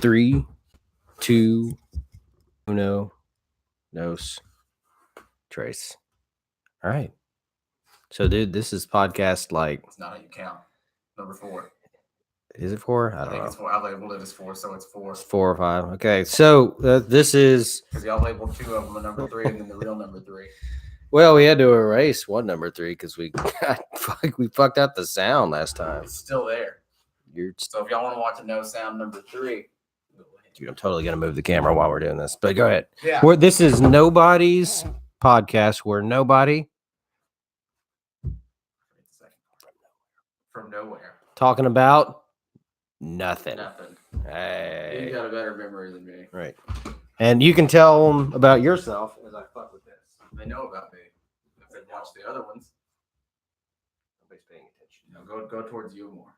3, 2, uno, nos, trace. All right. So, dude, this is podcast like. It's not how you count. Number 4. Is it 4? I don't think know. It's 4. I labeled it as 4, so it's 4. It's 4 or 5. Okay. So, this is. Because y'all labeled 2 of them a number 3 and then the real number 3. Well, we had to erase one number 3 because we fucked out the sound last time. It's still there. So if y'all want to watch a no sound number 3, dude, I'm totally gonna move the camera while we're doing this. But go ahead. Yeah. This is nobody's podcast. Where nobody from nowhere talking about nothing. Hey, you got a better memory than me. Right. And you can tell them about yourself as I fuck with this. They know about me. If they watch the other ones, nobody's paying attention. No, go towards you more.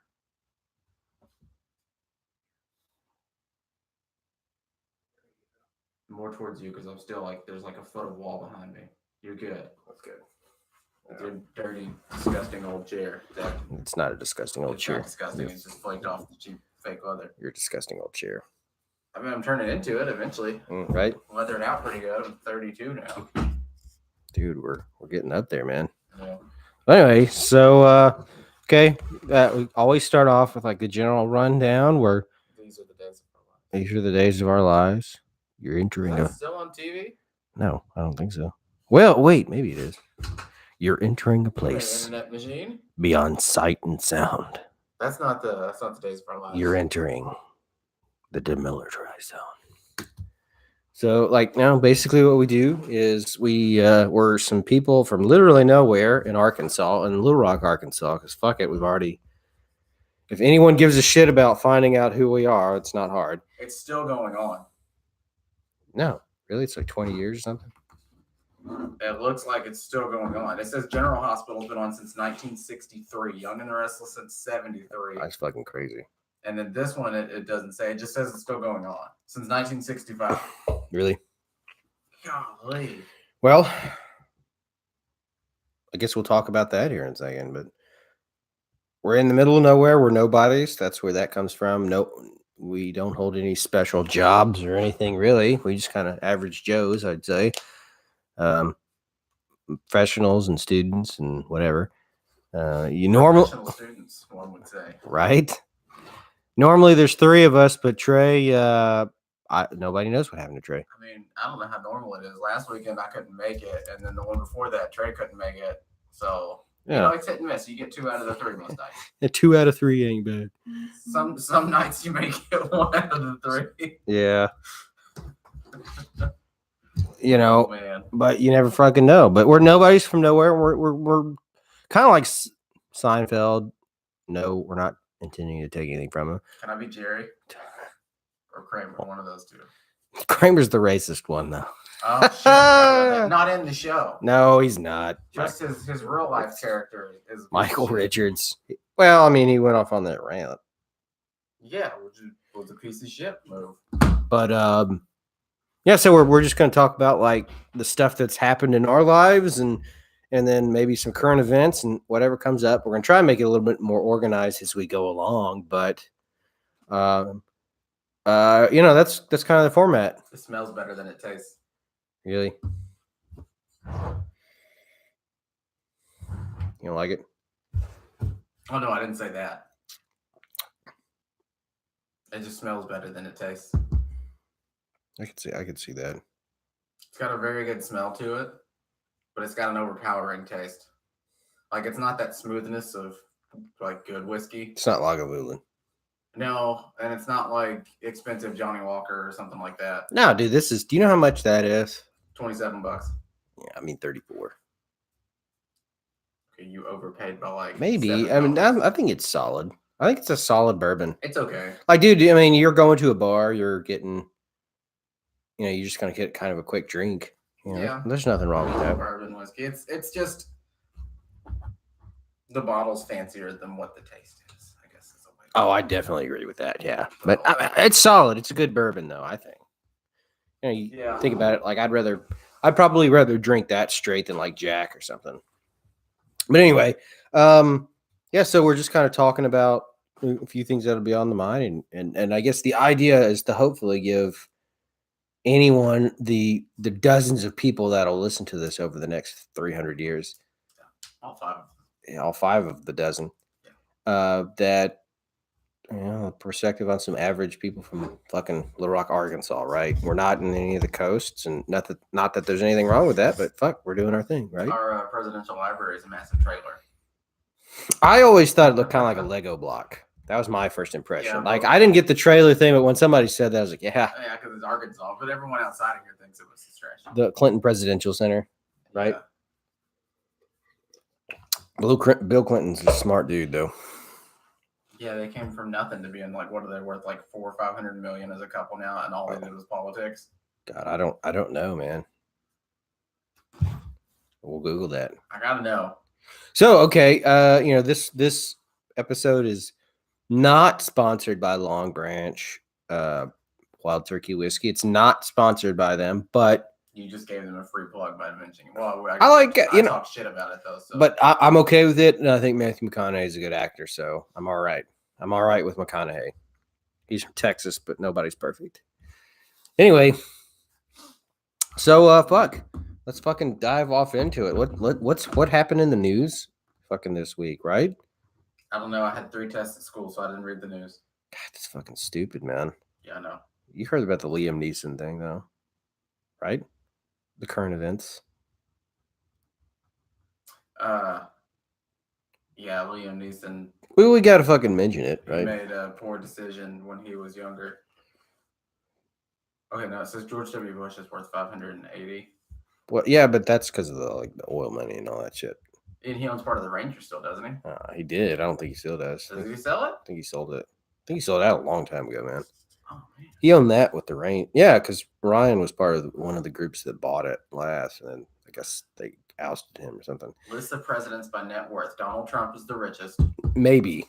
More towards you, because I'm still like there's like a foot of wall behind me. You're good. That's good. With your dirty, disgusting old chair. It's not a disgusting old chair. Not disgusting. It's just flaked off the cheap fake leather. Your disgusting old chair. I mean, I'm turning into it eventually. Right. Weathered out pretty good. I'm 32 now. Dude, we're getting up there, man. Yeah. Anyway, so okay, we always start off with like the general rundown where these are the days of our lives. These are the days of our lives. You're entering Is that still on TV? No, I don't think so. Well, wait, maybe it is. You're entering a place. Internet machine? Beyond sight and sound. That's not the days of our lives. You're entering the demilitarized zone. So, like now, basically, what we do is we're some people from literally nowhere in Arkansas, in Little Rock, Arkansas. Because fuck it, we've already. If anyone gives a shit about finding out who we are, it's not hard. It's still going on. No, really, it's like 20 years or something. It looks like it's still going on. It says General Hospital's been on since 1963. Young and the Restless since 73. That's fucking crazy. And then this one, it doesn't say. It just says it's still going on since 1965. Really? Golly. Well, I guess we'll talk about that here in a second. But we're in the middle of nowhere. We're nobodies. That's where that comes from. No, we don't hold any special jobs or anything, really. We just kind of average Joes, I'd say. Professionals and students and whatever. Professional students, one would say. Right? Normally there's 3 of us, but Trey, nobody knows what happened to Trey. I mean, I don't know how normal it is. Last weekend I couldn't make it, and then the one before that, Trey couldn't make it. So yeah, it's hit and miss. You get 2 out of the 3 most nights. Yeah, 2 out of 3 ain't bad. Some nights you may get 1 out of the 3. Yeah. Man. But you never fucking know. But we're nobodies from nowhere. We're kind of like Seinfeld. No, we're not intending to take anything from him. Can I be Jerry or Kramer? One of those 2. Kramer's the racist one, though. Oh shit! Not in the show. No, he's not. Just his real life character is Michael Richards. Well, I mean, he went off on that rant. Yeah, which was a piece of shit move. But yeah, so we're just going to talk about like the stuff that's happened in our lives and then maybe some current events and whatever comes up. We're going to try and make it a little bit more organized as we go along, but that's kind of the format. It smells better than it tastes. Really? You don't like it? Oh no, I didn't say that. It just smells better than it tastes. I could see that. It's got a very good smell to it, but it's got an overpowering taste. Like it's not that smoothness of like good whiskey. It's not Lagavulin. No, and it's not like expensive Johnny Walker or something like that. No, dude, do you know how much that is? $27. Yeah, I mean 34. Okay, you overpaid by like maybe. $7. I mean, I think it's solid. I think it's a solid bourbon. It's okay. Like, dude, I mean, you're going to a bar, you're getting, you're just gonna get kind of a quick drink. Yeah, there's nothing wrong with that. Bourbon whiskey. It's just the bottle's fancier than what the taste is. I guess is a way. Oh, I definitely agree with that. Yeah, but it's solid. It's a good bourbon, though. I think. You think about it. Like, I'd probably rather drink that straight than like Jack or something. But anyway, yeah. So we're just kind of talking about a few things that'll be on the mind, and I guess the idea is to hopefully give anyone the dozens of people that'll listen to this over the next 300 years, All five. all 5 of the dozen, that perspective on some average people from fucking Little Rock, Arkansas, right? We're not in any of the coasts, and not that there's anything wrong with that, but fuck, we're doing our thing, right? Our presidential library is a massive trailer. I always thought it looked kind of like a Lego block. That was my first impression. Yeah, like, but- I didn't get the trailer thing, but when somebody said that, I was like, yeah, Yeah, because it's Arkansas, but everyone outside of here thinks it was distraction. the Clinton Presidential Center, right? Yeah. Bill Clinton's a smart dude, though. Yeah, they came from nothing to being like, what are they worth? Like 400 or 500 million as a couple now, and all they did was politics. God, I don't know, man. We'll Google that. I gotta know. So, okay, this episode is not sponsored by Long Branch Wild Turkey Whiskey. It's not sponsored by them, but You just gave them a free plug by mentioning. Well, I like it, I you know. talk shit about it though. So. but I'm okay with it, and I think Matthew McConaughey is a good actor, so I'm all right. I'm all right with McConaughey. He's from Texas, but nobody's perfect. Anyway, so fuck. Let's fucking dive off into it. What happened in the news fucking this week, right? I don't know. I had 3 tests at school, so I didn't read the news. God, that's fucking stupid, man. Yeah, I know. You heard about the Liam Neeson thing, though, right? The current events. Yeah, Liam Neeson. We gotta fucking mention it, He right? made a poor decision when he was younger. Okay, no, it says George W. Bush is worth 580. Well, yeah, but that's because of the oil money and all that shit. And he owns part of the Rangers still, doesn't he? He did. I don't think he still does. Does he sell it? I think he sold it. I think he sold it out a long time ago, man. Oh man. He owned that with the rain. Yeah, because Ryan was part of one of the groups that bought it last, and then I guess they ousted him or something. List of presidents by net worth. Donald Trump is the richest. Maybe.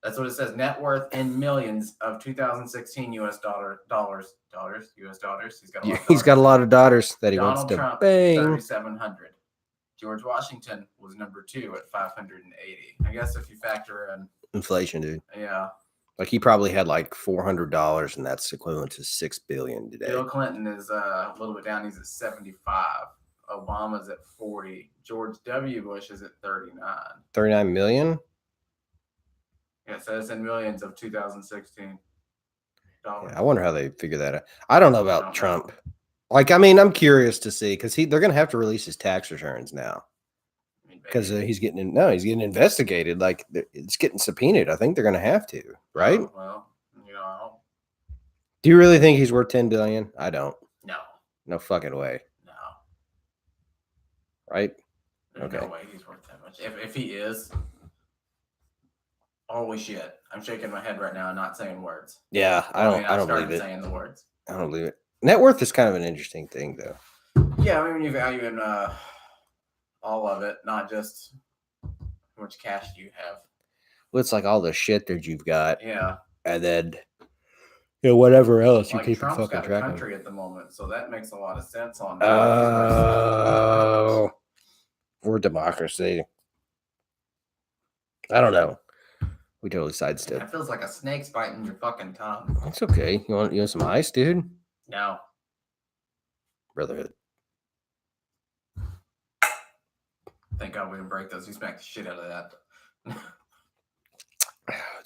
That's what it says. Net worth in millions of 2016 US dollars. US dollars. He's got a lot. He's got a lot of daughters that he Donald wants to Trump, bang. 3,700. George Washington was number 2 at 580. I guess if you factor in, Inflation, dude. yeah. Like he probably had like $400, and that's equivalent to $6 billion today. Bill Clinton is a little bit down. He's at 75. Obama's at 40. George W. Bush is at 39. 39 million. Yeah, so it's in millions of 2016 dollars. Yeah, I wonder how they figure that out. I don't know about don't know. Trump. Like, I mean, I'm curious to see because they're gonna have to release his tax returns now I mean, because maybe. he's getting investigated. Like it's getting subpoenaed. I think they're gonna have to, right? Oh, well, I don't. Do you really think he's worth 10 billion? I don't. No, No fucking way, no. right? There's no Okay. way he's worth that much. If he is, holy shit! I'm shaking my head right now and not saying words. Yeah, I don't I've believe started it. saying the words. I don't believe it. Net worth is kind of an interesting thing, though. Yeah, I mean, when you value in all of it, not just how much cash do you have. Well, it's like all the shit that you've got, Yeah, and then whatever else you like keep Trump's fucking got a track of. country at the moment, so that makes a lot of sense on. Oh, we're democracy. I don't know. We totally That sidestepped. feels like a snake's biting your fucking tongue. It's okay. You want some ice, dude? No, Brotherhood. thank God we didn't break those. You smacked the shit out of that.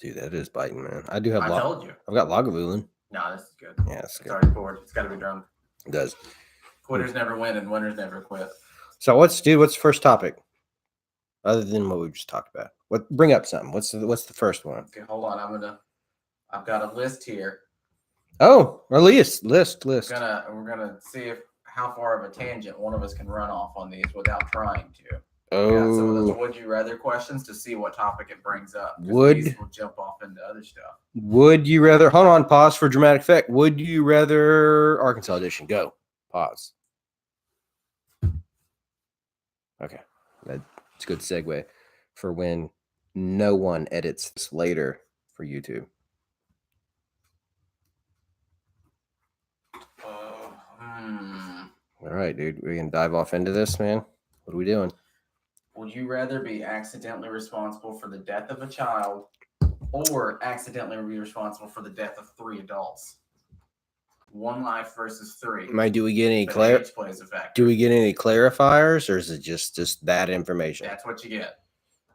Dude, that is biting, man. I do have. I told you. I've got Lagavulin. No, this is good. Yeah, it's It's good. already poured. It's got to be drunk. It does. Quitters never win and winners never quit. So what's the first topic? Other than what we just talked about. Bring up something. What's the first one? Okay, hold on. I've got a list here. Oh, our list. We're gonna see how far of a tangent one of us can run off on these without trying to. Yeah, some of those Oh, would you rather questions to see what topic it brings up. 'cause Would- these will jump off into other stuff. would you rather? Hold on. Pause for dramatic effect. Would you rather Arkansas edition? Go. Pause. Okay, that's a good segue for when no one edits this later for YouTube. All right, dude. We can dive off into this, man. What are we doing? Would you rather be accidentally responsible for the death of a child or accidentally be responsible for the death of 3 adults. 1 life versus 3. Do we get any But age plays a factor. Do we get any clarifiers, or is it just that information? That's what you get.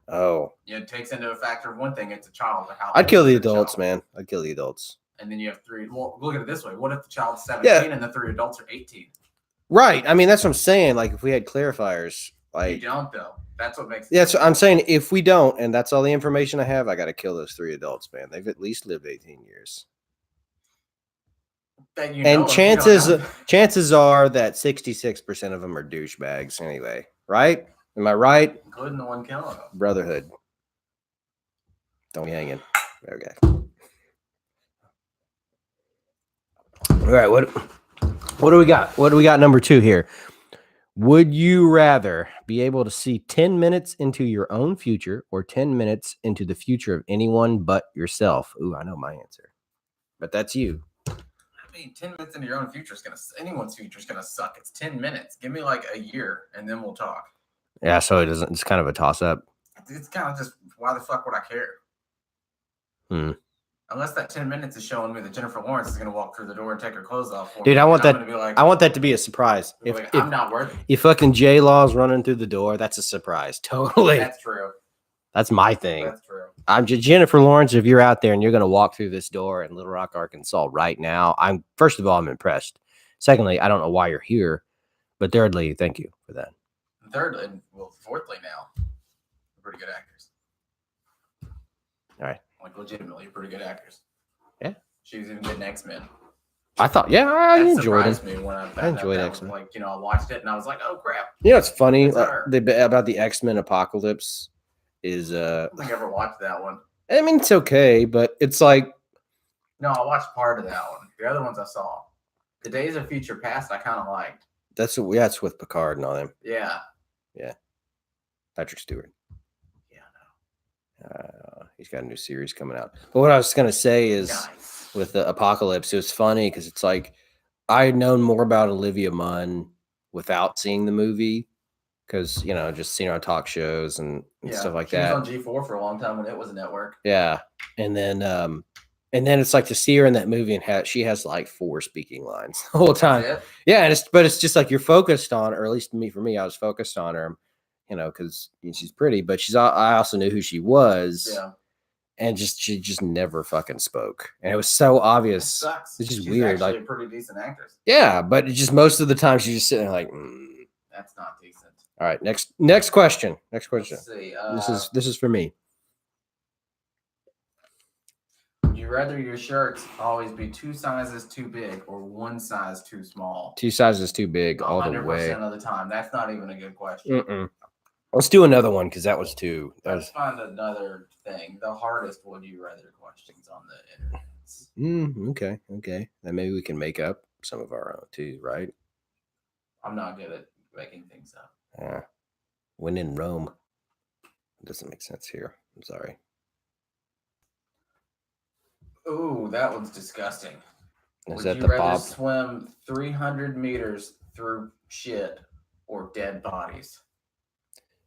Oh, Yeah, it takes into a factor of one thing. It's a child. But how I'd kill old the is adults, child? man. I'd kill the adults. And then you have 3. Well, look at it this way. What if the child's 17 and the 3 adults are 18? Right. I mean, that's what I'm saying. Like, if we had clarifiers, You like, don't, though. That's what makes it. yeah, so I'm saying if we don't, and that's all the information I have, I got to kill those 3 adults, man. They've at least lived 18 years. That you And know if you don't know. chances are that 66% of them are douchebags anyway, right? Am I right? Including the one killing them. Brotherhood. Don't be hanging. Okay. All right, what do we got? What do we got number 2 here? Would you rather be able to see 10 minutes into your own future or 10 minutes into the future of anyone but yourself? Ooh, I know my answer. But that's you. I mean, 10 minutes into your own future is going to, anyone's future is going to suck. It's 10 minutes. Give me like a year and then we'll talk. Yeah, so it's kind of a toss up. It's kind of just, why the fuck would I care? Unless that 10 minutes is showing me that Jennifer Lawrence is going to walk through the door and take her clothes off for me. Dude, I want that. I'm gonna be like, I want that to be a surprise. If I'm not worthy. if fucking J Law's running through the door, that's a surprise. Totally. That's true. That's my thing. That's true. I'm Jennifer Lawrence. If you're out there and you're going to walk through this door in Little Rock, Arkansas right now, first of all, I'm impressed. Secondly, I don't know why you're here, but thirdly, thank you for that. And thirdly, well, fourthly now, you're pretty good actors. All right. Like legitimately, you're pretty good actors. Yeah. She was even good in X-Men. I thought, yeah, I That enjoyed it. surprised me when I enjoyed that was, X-Men. like, I watched it and I was like, oh crap. You know, it's funny It's her. about the X-Men Apocalypse is, I don't think I ever watched that one. I mean, it's okay, but it's like, No, I watched part of that one. The other ones I saw. The Days of Future Past, I kind of liked. it's with Picard and all them. Yeah. Patrick Stewart. Yeah. He's got a new series coming out. But what I was going to say is Nice. with the Apocalypse, it was funny because it's like I had known more about Olivia Munn without seeing the movie because, just seeing her on talk shows and stuff like she that. was on G4 for a long time when it was a network. Yeah. And then it's like to see her in that movie and she has like 4 speaking lines the whole time. That's it? Yeah. But it's just like you're focused on her, or at least for me, I was focused on her, because she's pretty, but I also knew who she was. Yeah. And she just never fucking spoke. And it was so obvious. It sucks. It's just She's weird. Actually Like, a pretty decent actress. yeah, but just most of the time she's just sitting there like, That's not decent. All right, next question. Next question. Let's see. This is for me. Would you rather your shirts always be 2 sizes too big or 1 size too small? 2 sizes too big all the 100% way. of the time. That's not even a good question. Let's do another one because that was 2. Let's find another thing. The hardest would you rather questions on the internet. Okay. Then maybe we can make up some of our own too, right? I'm not good at making things up. Yeah. When in Rome. It doesn't make sense here. I'm sorry. Ooh, that one's disgusting. Is Would that you the rather Bob? swim 300 meters through shit or dead bodies?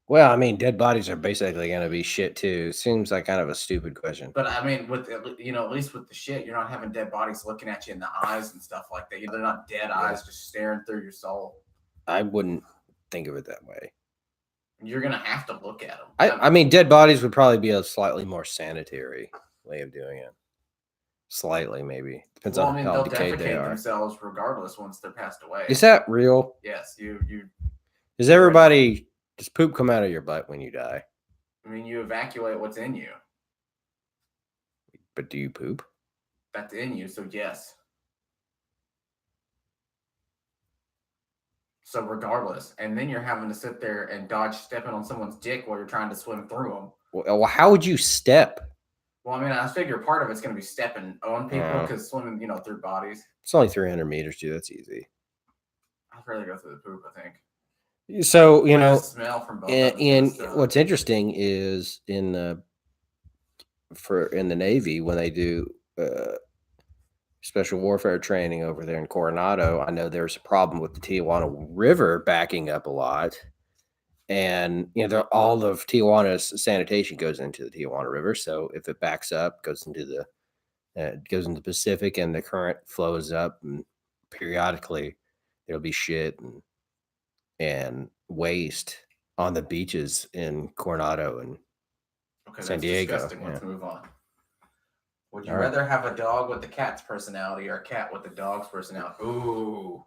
Well, I mean, dead bodies are basically going to be shit too. Seems like kind of a stupid question. But I mean, with at least with the shit, you're not having dead bodies looking at you in the eyes and stuff like that. They're not dead eyes just staring through your soul. I wouldn't think of it that way. You're gonna have to look at them. I mean, dead bodies would probably be a slightly more sanitary way of doing it. Slightly, maybe depends on how they'll decayed they defecate are. themselves regardless once they're passed away. Is that real? Yes, you. Does everybody does poop come out of your butt when you die? I mean, you evacuate what's in you. But do you poop? That's in you, so yes. So regardless, and then you're having to sit there and dodge stepping on someone's dick while you're trying to swim through them. Well, how would you step? Well, I mean, I figure part of it's going to be stepping on people because swimming, through bodies. It's only 300 meters, dude. That's easy. I'd rather go through the poop, I think. So, smell from both and what's interesting is in the Navy, when they do special warfare training over there in Coronado, I know there's a problem with the Tijuana River backing up a lot. And all of Tijuana's sanitation goes into the Tijuana River. So if it backs up, goes into the Pacific, and the current flows up, and periodically there'll be shit and waste on the beaches in Coronado and Okay, San that's Diego. disgusting. Yeah. Let's move on. Would you All right. rather have a dog with the cat's personality or a cat with the dog's personality? Ooh.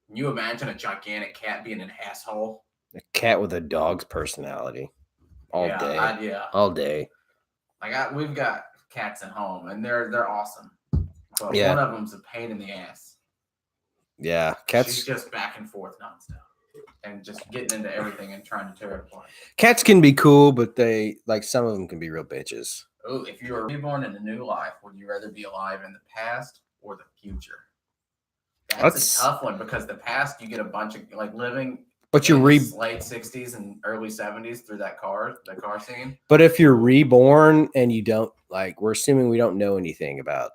Can you imagine a gigantic cat being an asshole? A cat with a dog's personality. All day. Yeah. All day. We've got cats at home, and they're awesome. But Yeah. one of them's a pain in the ass. Yeah. She's Cats just back and forth nonstop, and just getting into everything and trying to tear it apart. Cats can be cool, but some of them can be real bitches. Oh, if you were reborn in a new life, would you rather be alive in the past or the future? That's a tough one, because the past, you get a bunch of living, but you're late 60s and early 70s through the car scene. But if you're reborn and you don't we're assuming we don't know anything about,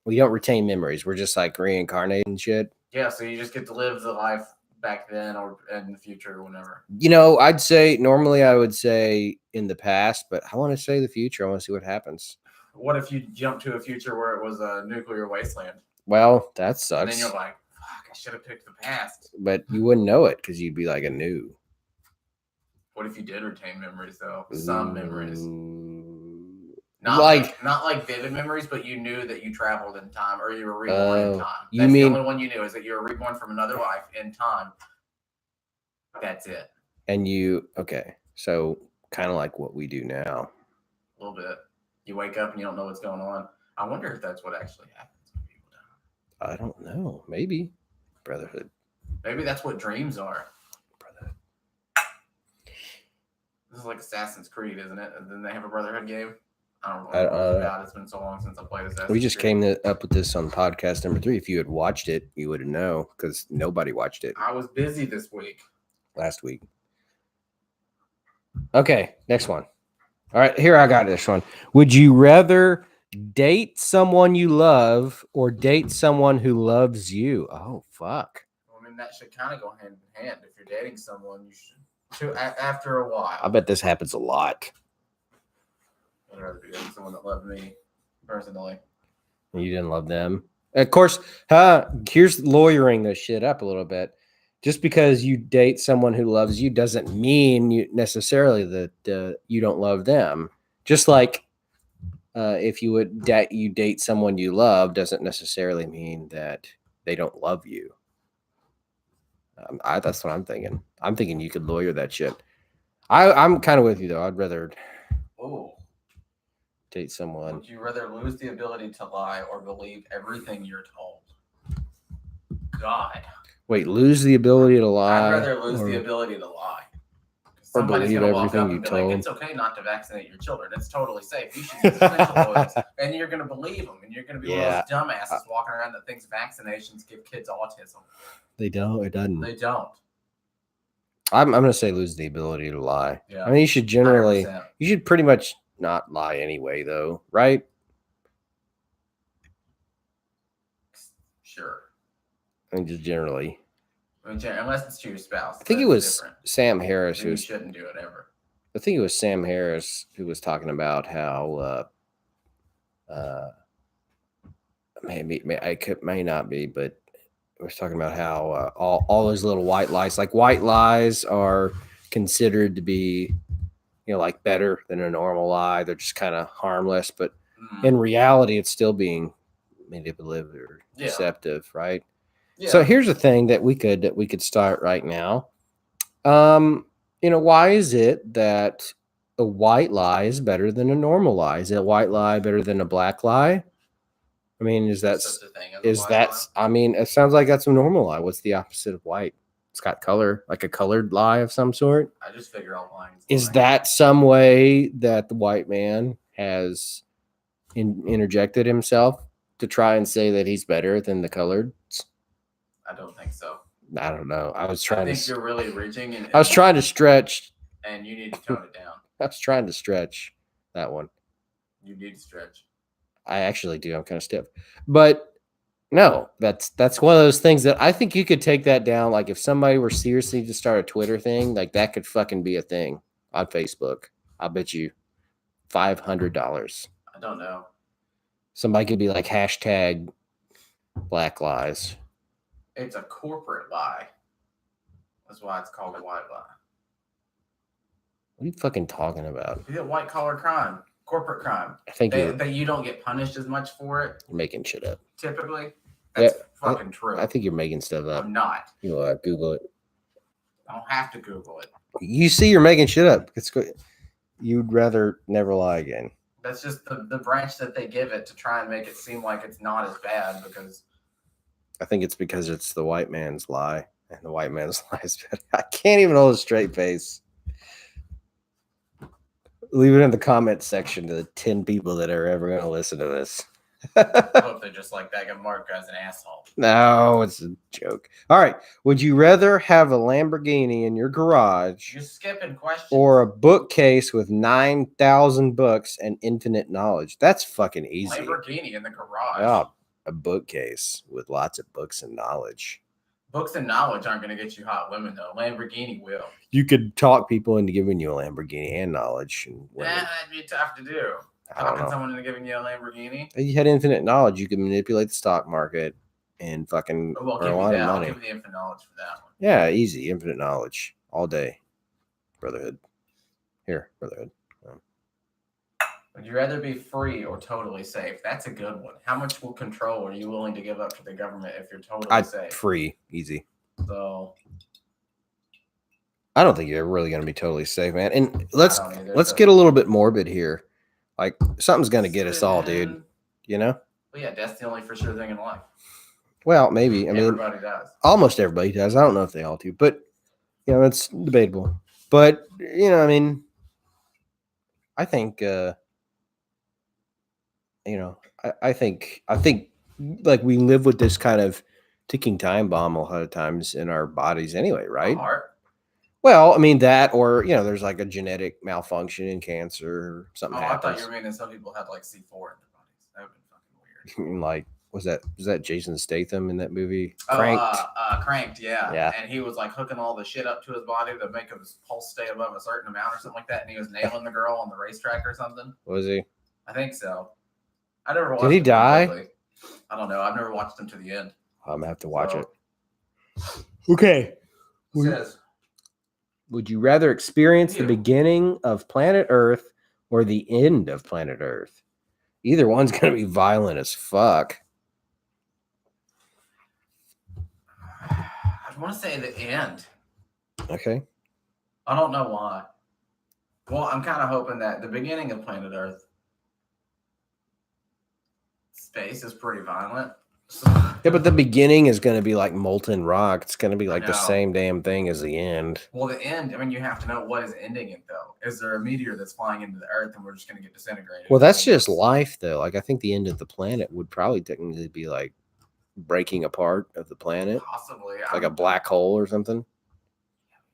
we don't retain memories. We're just reincarnated and shit. Yeah, so you just get to live the life back then or in the future or whenever. I'd say normally I would say in the past, but I want to say the future. I want to see what happens. What if you jump to a future where it was a nuclear wasteland? Well, that sucks. And then you're like, fuck, I should have picked the past. But you wouldn't know it because you'd be like a new. What if you did retain memories, though? Some memories. Not like vivid memories, but you knew that you traveled in time, or you were reborn in time. That's the only one you knew, is that you were reborn from another life in time. That's it. And okay, so kind of like what we do now. A little bit. You wake up and you don't know what's going on. I wonder if that's what actually happens when people die. I don't know. Maybe. Brotherhood. Maybe that's what dreams are. Brotherhood. This is like Assassin's Creed, isn't it? And then they have a Brotherhood game. I don't know. It's been so long since I played Assassin's Creed. We just came up with this on podcast number 3. If you had watched it, you would know, because nobody watched it. I was busy this week. Last week. Okay, next one. All right, here I got this one. Would you rather date someone you love or date someone who loves you? Oh, fuck. I mean, that should kind of go hand in hand. If you're dating someone, you should, after a while. I bet this happens a lot. I'd rather be dating someone that loved me personally. You didn't love them. Of course, here's lawyering this shit up a little bit. Just because you date someone who loves you doesn't mean necessarily that you don't love them. Just like if you date someone you love doesn't necessarily mean that they don't love you. That's what I'm thinking. I'm thinking you could lawyer that shit. I'm kind of with you, though. I'd rather date someone. Would you rather lose the ability to lie or believe everything you're told? God. Wait, lose the ability to lie? I'd rather lose the ability to lie. Or believe everything you told. It's okay not to vaccinate your children. It's totally safe. You should use essential oils, and you're going to believe them, and you're going to be one of those dumbasses walking around that thinks vaccinations give kids autism. They don't. It doesn't. They don't. I'm going to say lose the ability to lie. Yeah. I mean, you should generally, 100%. you should pretty much not lie anyway, though, right? Sure. I mean, just generally. I mean, unless it's to your spouse. I think it was Sam Harris who shouldn't do it ever. I think it was Sam Harris who was talking about how may not be, but we're talking about how all those little white lies, are considered to be, better than a normal lie. They're just kind of harmless, but in reality, it's still being manipulative or deceptive, right? Yeah. So here's a thing that we could start right now. Why is it that a white lie is better than a normal lie? Is a white lie better than a black lie? I mean, it sounds like that's a normal lie. What's the opposite of white? It's got color, like a colored lie of some sort. I just figure all lying. Is that some way that the white man has interjected himself to try and say that he's better than the colored? I don't think so. I don't know. I think you're really reaching. I was trying to stretch. And you need to tone it down. I was trying to stretch that one. You need to stretch. I actually do. I'm kind of stiff. But No, that's one of those things that I think you could take that down. Like if somebody were seriously to start a Twitter thing, like that could fucking be a thing on Facebook. I'll bet you $500. I don't know. Somebody could be like hashtag Black Lies. It's a corporate lie. That's why it's called a white lie. What are you fucking talking about? You get white collar crime, corporate crime. I think that you don't get punished as much for it. You're making shit up. Typically, that's fucking true. I think you're making stuff up. I'm not. You know, Google it. I don't have to Google it. You see, you're making shit up. You'd rather never lie again. That's just the branch that they give it to try and make it seem like it's not as bad because. I think it's because it's the white man's lie, and the white man's lie is better. I can't even hold a straight face. Leave it in the comment section to the 10 people that are ever going to listen to this. I hope they're just like Beckham Mark as an asshole. No, it's a joke. All right. Would you rather have a Lamborghini in your garage? You're skipping questions. Or a bookcase with 9,000 books and infinite knowledge? That's fucking easy. Lamborghini in the garage. Oh, a bookcase with lots of books and knowledge. Books and knowledge aren't going to get you hot women, though. Lamborghini will. You could talk people into giving you a Lamborghini and knowledge. And that'd be tough to do. Talking someone into giving you a Lamborghini. If you had infinite knowledge, you could manipulate the stock market and fucking earn a lot of money. I'll give you the infinite knowledge for that one. Yeah, easy. Infinite knowledge. All day. Brotherhood. Here, brotherhood. Would you rather be free or totally safe? That's a good one. How much control are you willing to give up to the government if you're totally safe? Free. Easy. So I don't think you're really going to be totally safe, man. And let's get a little bit morbid here. Like something's going to get us all, dude. You know? Well, yeah, that's the only for sure thing in life. Well, maybe. I mean, everybody does. Almost everybody does. I don't know if they all do, but you know, it's debatable. But you know, I mean, I think, you know, I think like we live with this kind of ticking time bomb a lot of times in our bodies anyway, right? Well, I mean that, or you know, there's like a genetic malfunction in cancer or something. I thought you were meaning some people have like C4 in their bodies. That would be fucking weird. Like, was that Jason Statham in that movie? Cranked. Cranked, yeah. Yeah. And he was like hooking all the shit up to his body to make his pulse stay above a certain amount or something like that. And he was nailing the girl on the racetrack or something. Was he? I think so. I never watched. Did he die? Completely. I don't know. I've never watched him to the end. I'm gonna have to watch it. Okay. Says, would you rather experience the beginning of planet Earth or the end of planet Earth? Either one's going to be violent as fuck. I want to say the end. Okay. I don't know why. Well, I'm kind of hoping that the beginning of planet Earth, space is pretty violent. Yeah, but the beginning is going to be like molten rock. It's going to be like the same damn thing as the end. Well, the end, I mean, you have to know what is ending it, though. Is there a meteor that's flying into the Earth and we're just going to get disintegrated? Well, that's just life, though. Like, I think the end of the planet would probably technically be like breaking apart of the planet. Possibly. Like a black hole or something.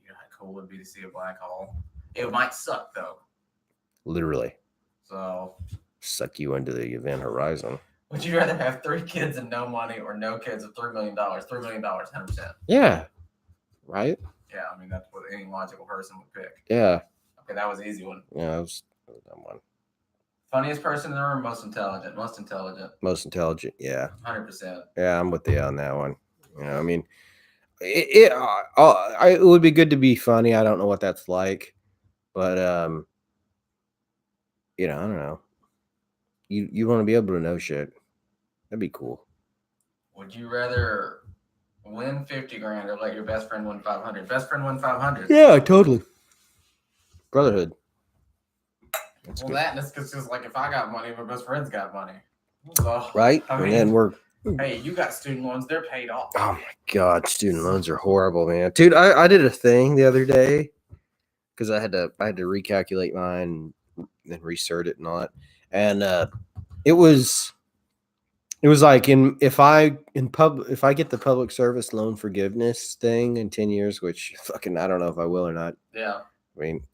You know how cool it would be to see a black hole? It might suck, though. Literally. So. Suck you into the event horizon. Would you rather have 3 kids and no money or no kids with $3 million? $3 million, 100%. Yeah. Right? Yeah, I mean, that's what any logical person would pick. Yeah. Okay, that was an easy one. Yeah, that was a dumb one. Funniest person in the room, most intelligent? Most intelligent. Most intelligent, yeah. 100%. Yeah, I'm with you on that one. You know, I mean, it would be good to be funny. I don't know what that's like. But, you know, I don't know. You want to be able to know shit. That'd be cool. Would you rather win 50 grand or let your best friend win 500? Best friend win 500. Yeah, totally. Brotherhood. That's good. That's just like if I got money, my best friend's got money. So, right? I mean, and we're. Hey, you got student loans. They're paid off. Oh, my God. Student loans are horrible, man. Dude, I did a thing the other day because I had to recalculate mine and then recert it and all that. And it was like if I get the public service loan forgiveness thing in 10 years, which fucking I don't know if I will or not. Yeah.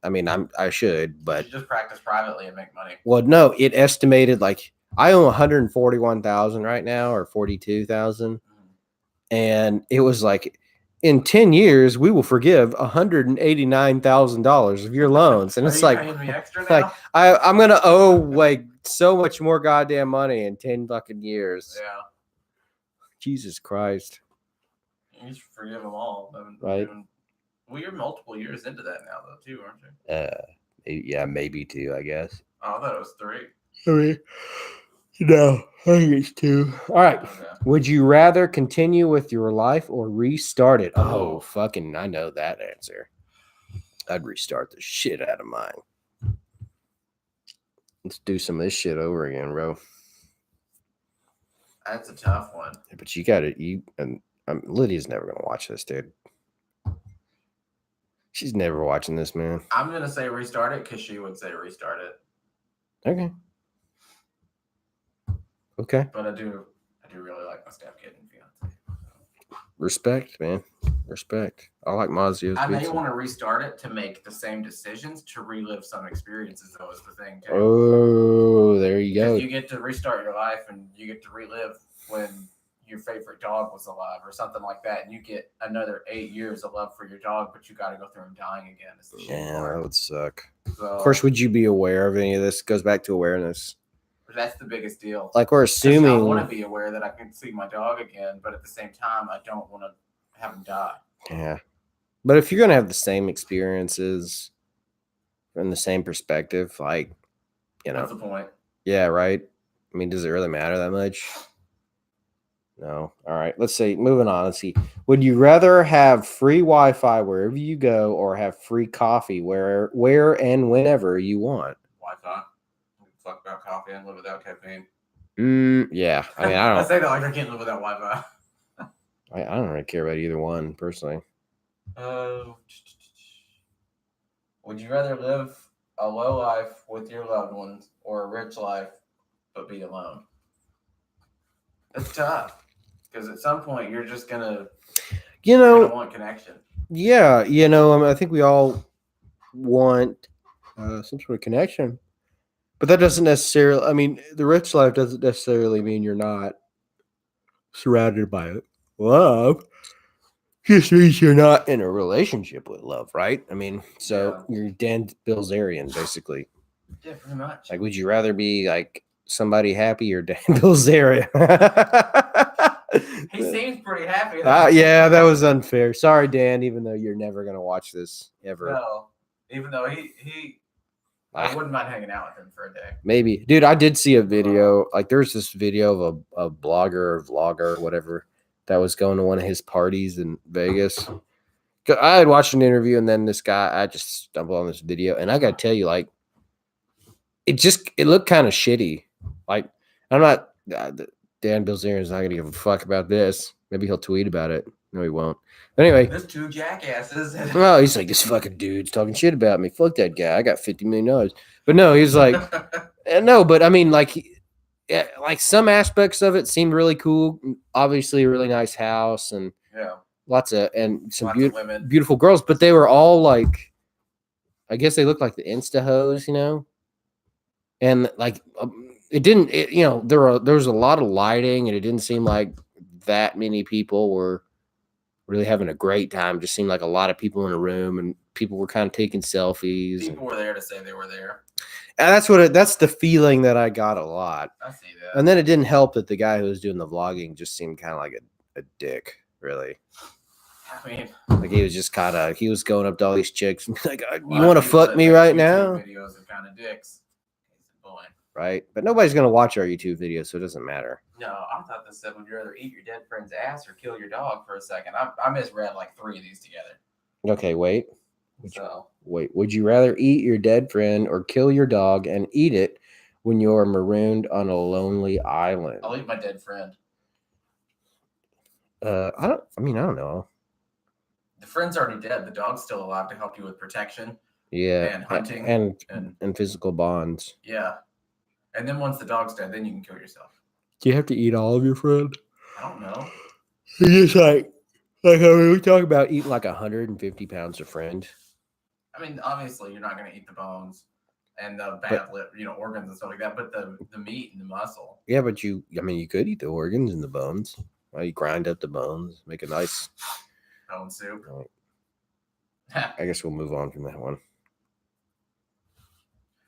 I mean I should, but you should just practice privately and make money. Well, no, it estimated like I own 141,000 right now, or 42,000, and it was like, in 10 years we will forgive $189,000 of your loans, and Are it's you like, paying me extra now? like I'm gonna owe like so much more goddamn money in 10 fucking years. Yeah. Jesus Christ. You just forgive them all. Right. Well, you're multiple years into that now, though, too, aren't you? Yeah, maybe 2, I guess. Oh, I thought it was 3. I mean, no, I think it's 2. All right. Okay. Would you rather continue with your life or restart it? Oh. Oh, fucking, I know that answer. I'd restart the shit out of mine. Let's do some of this shit over again, bro. That's a tough one. But you got to, and Lydia's never going to watch this, dude. She's never watching this, man. I'm going to say restart it because she would say restart it. Okay. Okay. But I do really like my stepkid and fiance. Respect, man. Respect. I like Mazio's I may pizza. want to restart it to make the same decisions to relive some experiences, though, is the thing, too. Oh, there you go. You get to restart your life and you get to relive when your favorite dog was alive or something like that, and you get another 8 years of love for your dog, but you got to go through him dying again. Yeah, that would suck. So, of course, would you be aware of any of this? It goes back to awareness. That's the biggest deal. Like, we're assuming. I want to be aware that I can see my dog again, but at the same time, I don't want to have him die. Yeah. But if you're going to have the same experiences from the same perspective, like, you know. That's the point. Yeah, right. I mean, does it really matter that much? No. All right. Let's see. Moving on. Let's see. Would you rather have free Wi-Fi wherever you go or have free coffee where and whenever you want? Wi-Fi. Fuck about coffee and live without caffeine. Yeah. I mean, I don't. I say that like I can't live without Wi-Fi. I don't really care about either one personally. Would you rather live a low life with your loved ones or a rich life but be alone? It's tough because at some point you're just gonna, want connection. Yeah, I mean, I think we all want some sort of connection, but that doesn't necessarily. I mean, the rich life doesn't necessarily mean you're not surrounded by love. Just means you're not in a relationship with love, right? I mean, so you're Dan Bilzerian, basically. Yeah, pretty much. Like, would you rather be like somebody happy or Dan Bilzerian? He seems pretty happy. Yeah, that was unfair. Sorry, Dan, even though you're never going to watch this ever. No, even though I wouldn't mind hanging out with him for a day. Maybe. Dude, I did see a video. Like, there's this video of a blogger or vlogger or whatever that was going to one of his parties in Vegas. I had watched an interview, and then this guy, I just stumbled on this video, and I got to tell you, like, it looked kind of shitty. Like, I'm not, Dan Bilzerian's not going to give a fuck about this. Maybe he'll tweet about it. No, he won't. But anyway. There's 2 jackasses. Well, he's like, this fucking dude's talking shit about me. Fuck that guy. I got $50 million. But no, he's like, no, but I mean, like some aspects of it seemed really cool. Obviously, a really nice house and lots of beautiful girls. But they were all like, I guess they looked like the Insta hoes, and like it didn't. There was a lot of lighting, and it didn't seem like that many people were really having a great time. It just seemed like a lot of people in a room, and people were kind of taking selfies. People were there to say they were there. And that's the feeling that I got a lot. I see that. And then it didn't help that the guy who was doing the vlogging just seemed kind of like a dick, really. I mean, like he was just he was going up to all these chicks and like, you want to fuck me right now? Videos are kind of dicks. Boy. Right? But nobody's going to watch our YouTube videos, so it doesn't matter. No, I thought this said, would you rather eat your dead friend's ass or kill your dog for a second? I misread like 3 of these together. Okay, wait. Would you rather eat your dead friend or kill your dog and eat it when you're marooned on a lonely island? I'll eat my dead friend. I don't know. The friend's already dead. The dog's still alive to help you with protection. Yeah. And hunting. And physical bonds. Yeah. And then once the dog's dead, then you can kill yourself. Do you have to eat all of your friend? I don't know. It's just like I mean, we talk about eating like 150 pounds of friend. I mean, obviously, you're not going to eat the bones. and the bad organs and stuff like that. But the meat and the muscle. Yeah, but you could eat the organs and the bones. Well, you grind up the bones, make a nice Bone soup. I guess we'll move on from that one.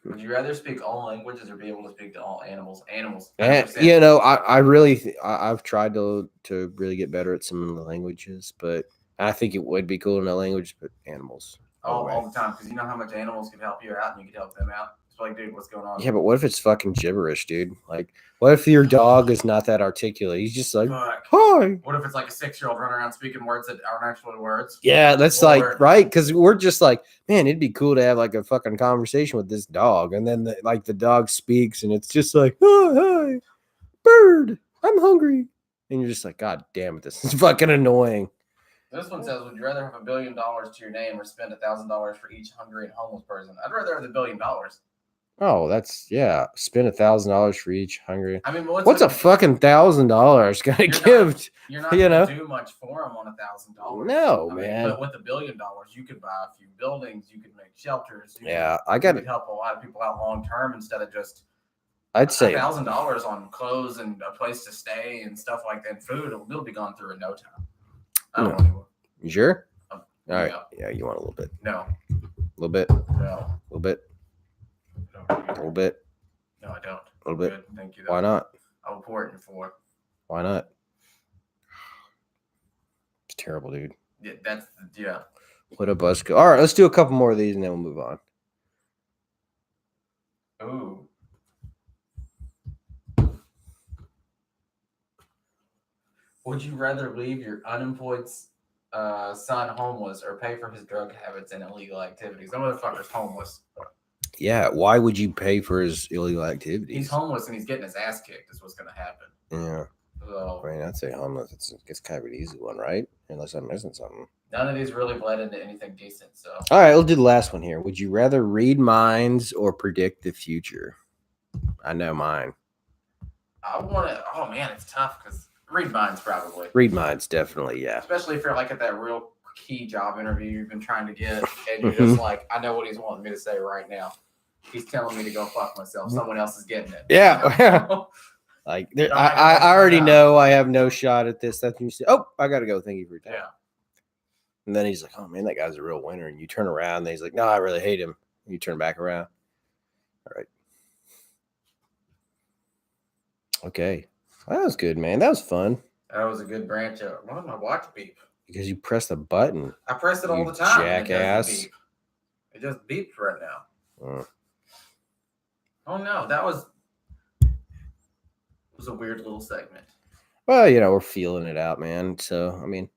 Would you rather speak all languages or be able to speak to all animals? Animals. And, 100%. I really I've tried to really get better at some of the languages, but I think it would be cool to know language, but animals. All the time, because you know how much animals can help you out and you can help them out. It's like, dude, what's going on? Yeah, but what if it's fucking gibberish, dude? Like, what if your dog is not that articulate? He's just like, Fuck. hi. What if it's like a 6-year-old running around speaking words that aren't actually words? Yeah, that's Or- like, right? Because we're just like, man, it'd be cool to have like a fucking conversation with this dog. And then the dog speaks and it's just like, oh, hi, bird, I'm hungry. And you're just like, God damn it, this is fucking annoying. This one says, would you rather have $1 billion to your name or spend $1,000 for each hungry and homeless person? I'd rather have the $1 billion. Oh, that's, yeah. Spend $1,000 for each hungry. I mean, What's a fucking $1,000 gonna give? You're not you going know? to do much for them on $1,000. No, I mean, man. but with $1 billion, you could buy a few buildings, you could make shelters. Yeah, you could help a lot of people out long term instead of just I'd say $1,000 on clothes and a place to stay and stuff like that. And food, it'll be gone through in no time. I don't No. want any more. You sure? All right. Yeah. Yeah, you want a little bit. No. A little bit. No. A little bit. No, A little bit. No, I don't. A little bit. Good. Thank you. Though. Why not? I will pour it in 4. Why not? It's terrible, dude. Yeah. What a buzzkill. All right, let's do a couple more of these and then we'll move on. Ooh. Would you rather leave your unemployed son homeless or pay for his drug habits and illegal activities? That motherfucker's homeless. Yeah, why would you pay for his illegal activities? He's homeless and he's getting his ass kicked. Is what's going to happen. Yeah. So, I mean, I'd say homeless. It's kind of an easy one, right? Unless I'm missing something. none of these really bled into anything decent. So, All right, we'll do the last one here. Would you rather read minds or predict the future? I know mine. I want to. Oh man, it's tough because read minds probably. Read minds, definitely, yeah. Especially if you're like at that real key job interview you've been trying to get, and you're just like, I know what he's wanting me to say right now. He's telling me to go fuck myself. Someone else is getting it. Yeah. Like, I already know I have no shot at this. That's when you say, oh, I got to go. Thank you for your time. Yeah. And then he's like, oh, man, that guy's a real winner. And you turn around and he's like, no, I really hate him. And you turn back around. All right. Okay. That was good, man. That was fun. That was a good branch out. Why did my watch beep? Because you pressed the button. I press it all You the time. and jackass. It just beeps right now. Uh, Oh no, that was a weird little segment. well, we're feeling it out, man. So, I mean,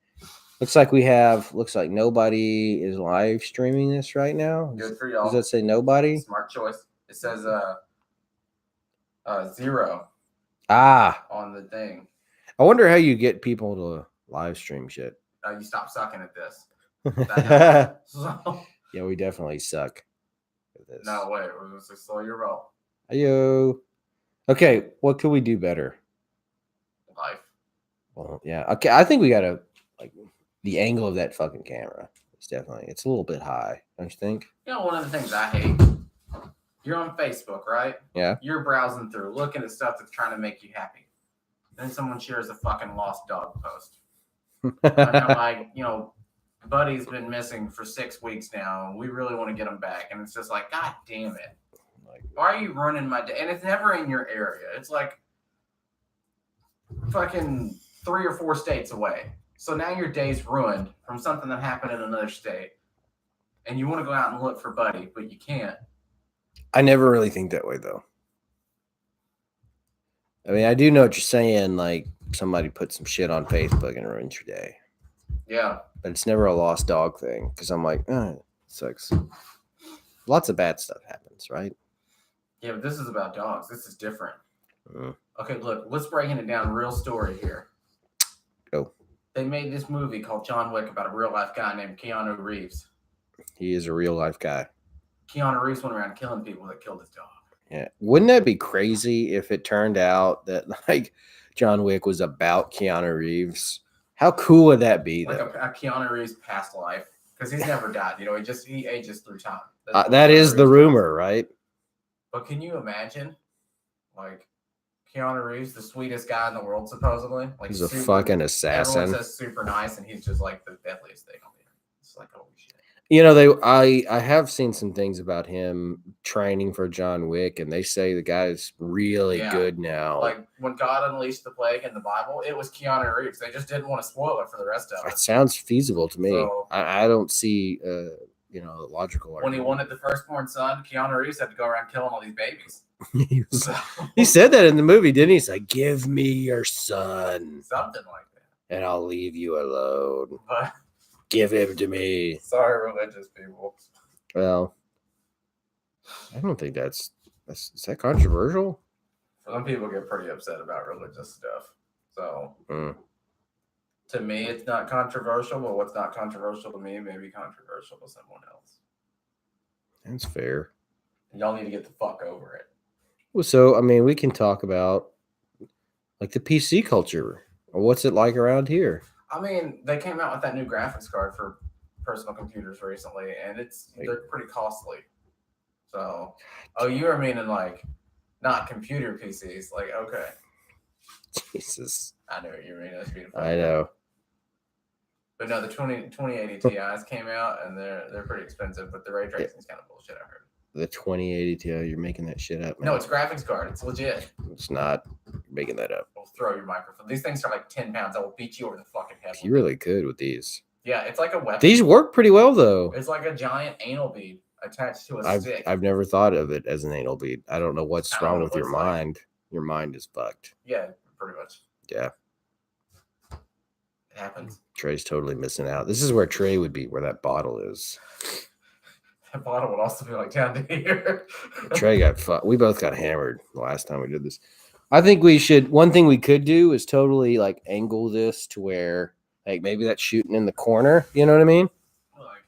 looks like nobody is live streaming this right now. Good for y'all. Does that say nobody? Smart choice. It says 0 Ah, on the thing. I wonder how you get people to live stream shit. You stop sucking at this. Yeah, So, we definitely suck at this. no, wait. It was a slow your roll. Ayo. Okay, what could we do better? Life. Well, yeah. Okay, I think we gotta the angle of that fucking camera. It's a little bit high, don't you think? You know, one of the things I hate. You're on Facebook, right? Yeah. You're browsing through, looking at stuff that's trying to make you happy. Then someone shares a fucking lost dog post. And I'm like, Buddy's been missing for 6 weeks now, and we really want to get him back. And it's just like, God damn it. Why are you ruining my day? And it's never in your area. It's like fucking 3 or 4 states away. So now your day's ruined from something that happened in another state. And you want to go out and look for Buddy, but you can't. I never really think that way though. I mean, I do know what you're saying, like somebody put some shit on Facebook and ruins your day. Yeah. But it's never a lost dog thing because I'm like, it sucks. Lots of bad stuff happens, right? Yeah, but this is about dogs. This is different. Mm. Okay, look, let's breaking it down. Real story here. Go. They made this movie called John Wick about a real life guy named Keanu Reeves. He is a real life guy. Keanu Reeves went around killing people that killed his dog. Yeah. Wouldn't that be crazy if it turned out that John Wick was about Keanu Reeves? How cool would that be? Like though? a Keanu Reeves past life. Because he's never died. He ages through time. That is the rumor, right? But can you imagine, like, Keanu Reeves, the sweetest guy in the world, supposedly? Like, He's a super, fucking everyone assassin. says super nice, and he's just like the deadliest thing on the earth. It's like, holy shit. You know, I have seen some things about him training for John Wick, and they say the guy's really Yeah. good now. Like, when God unleashed the plague in the Bible, it was Keanu Reeves. They just didn't want to spoil it for the rest of It it. sounds feasible to me. So- I don't see logical When he argument. wanted the firstborn son, Keanu Reeves had to go around killing all these babies. he, was- So, he said that in the movie, didn't he? He's like, "Give me your son, something like that. and I'll leave you alone. But Give him to me." sorry, religious people. Well, I don't think that's is that controversial? Some people get pretty upset about religious stuff. So Mm. to me, it's not controversial, but what's not controversial to me may be controversial to someone else. That's fair. And y'all need to get the fuck over it. Well, so I mean, we can talk about like the PC culture or what's it like around here. I mean, they came out with that new graphics card for personal computers recently, and they're pretty costly. So, oh, you were meaning like not computer PCs? Like, okay, Jesus, I know what you mean. That's beautiful. I know. But no, the 2080 Ti's came out, and they're pretty expensive. But the ray tracing's kind of bullshit. I heard. The 2080 Ti, you're making that shit up. Man. No, it's graphics card. It's legit. It's not. You're making that up. We'll throw your microphone. These things are like 10 pounds. I will beat you over the fucking head. You really could with these. Yeah, it's like a weapon. These work pretty well though. It's like a giant anal bead attached to a stick. I've never thought of it as an anal bead. I don't know what's I don't wrong know with what your it's like. mind. Your mind is fucked. Yeah, pretty much. Yeah. It happens. Trey's totally missing out. This is where Trey would be, where that bottle is. That bottle would also be like down to here. Trey got fucked. We both got hammered the last time we did this. I think we should. One thing we could do is totally like angle this to where, like, maybe that's shooting in the corner. You know what I mean? Like,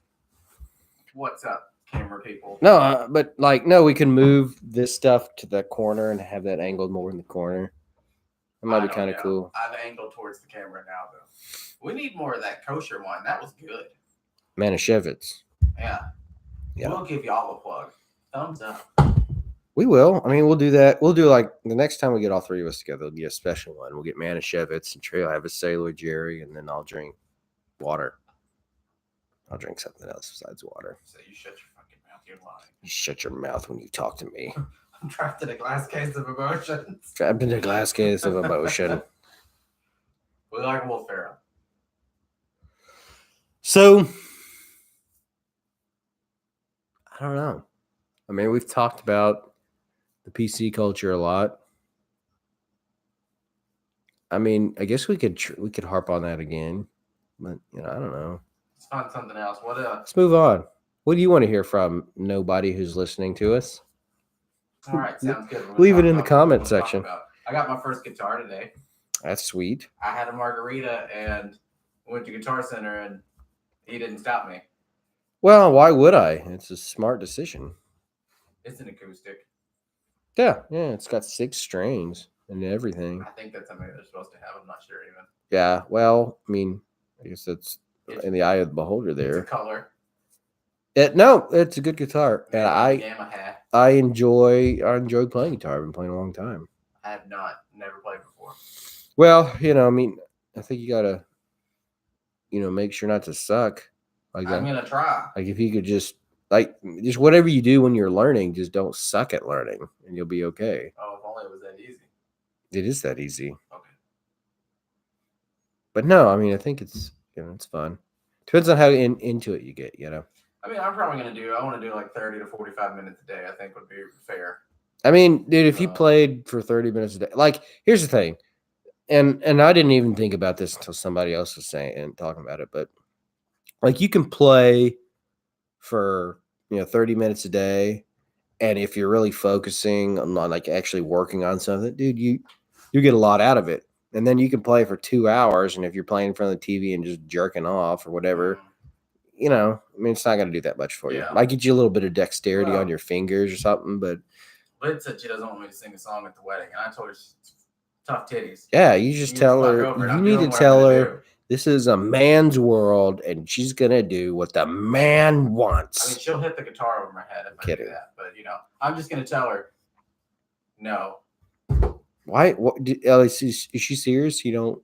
what's up, camera people? No, but like, no, we can move this stuff to the corner and have that angled more in the corner. That might be kind of cool. I've angled towards the camera now, though. We need more of that kosher wine. That was good. Manischewitz. Yeah. Yeah. We'll give y'all a plug. Thumbs up. We will. I mean, we'll do that. We'll do like the next time we get all three of us together, it'll be a special one. We'll get Manischewitz and Trey will have a Sailor Jerry, and then I'll drink water. I'll drink something else besides water. So you shut your fucking mouth. You're lying. You shut your mouth when you talk to me. I'm trapped in a glass case of emotions. Trapped in a glass case of emotion. We like Will Ferrell. So, I don't know. I mean, we've talked about the PC culture a lot. I mean, I guess we could harp on that again, but I don't know. Let's find something else. Let's move on. What do you want to hear from nobody who's listening to us? All right, sounds good. Leave it in the comment section. I got my first guitar today. That's sweet. I had a margarita and went to Guitar Center, and he didn't stop me. Well, why would I? It's a smart decision. It's an acoustic. Yeah, it's got 6 strings and everything. I think that's something they're supposed to have. I'm not sure even. Yeah, well, I mean, I guess that's in the eye of the beholder there. It's a color. No, it's a good guitar, and Gamma hat. I enjoy playing guitar. I've been playing a long time. I have never played before. Well, I mean, I think you gotta, make sure not to suck. Like I'm gonna try. Like if you could just whatever you do when you're learning, just don't suck at learning, and you'll be okay. Oh, if only it was that easy. It is that easy. Okay. But no, I mean, I think it's it's fun. Depends on how into it you get. I mean, I'm probably I want to do like 30 to 45 minutes a day. I think would be fair. I mean, dude, if you played for 30 minutes a day, like, here's the thing, and I didn't even think about this until somebody else was saying and talking about it, but like you can play for 30 minutes a day, and if you're really focusing on like actually working on something, dude, you get a lot out of it. And then you can play for 2 hours, and if you're playing in front of the TV and just jerking off or whatever, I mean, it's not going to do that much for you. Might get you a little bit of dexterity on your fingers or something, but Liz said she doesn't want me to sing a song at the wedding, and I told her she's tough titties. Yeah, you just tell her. You need to tell her this is a man's world, and she's gonna do what the man wants. I mean, she'll hit the guitar over my head if I do that, but I'm just gonna tell her No, Why? What? Is she serious? You don't.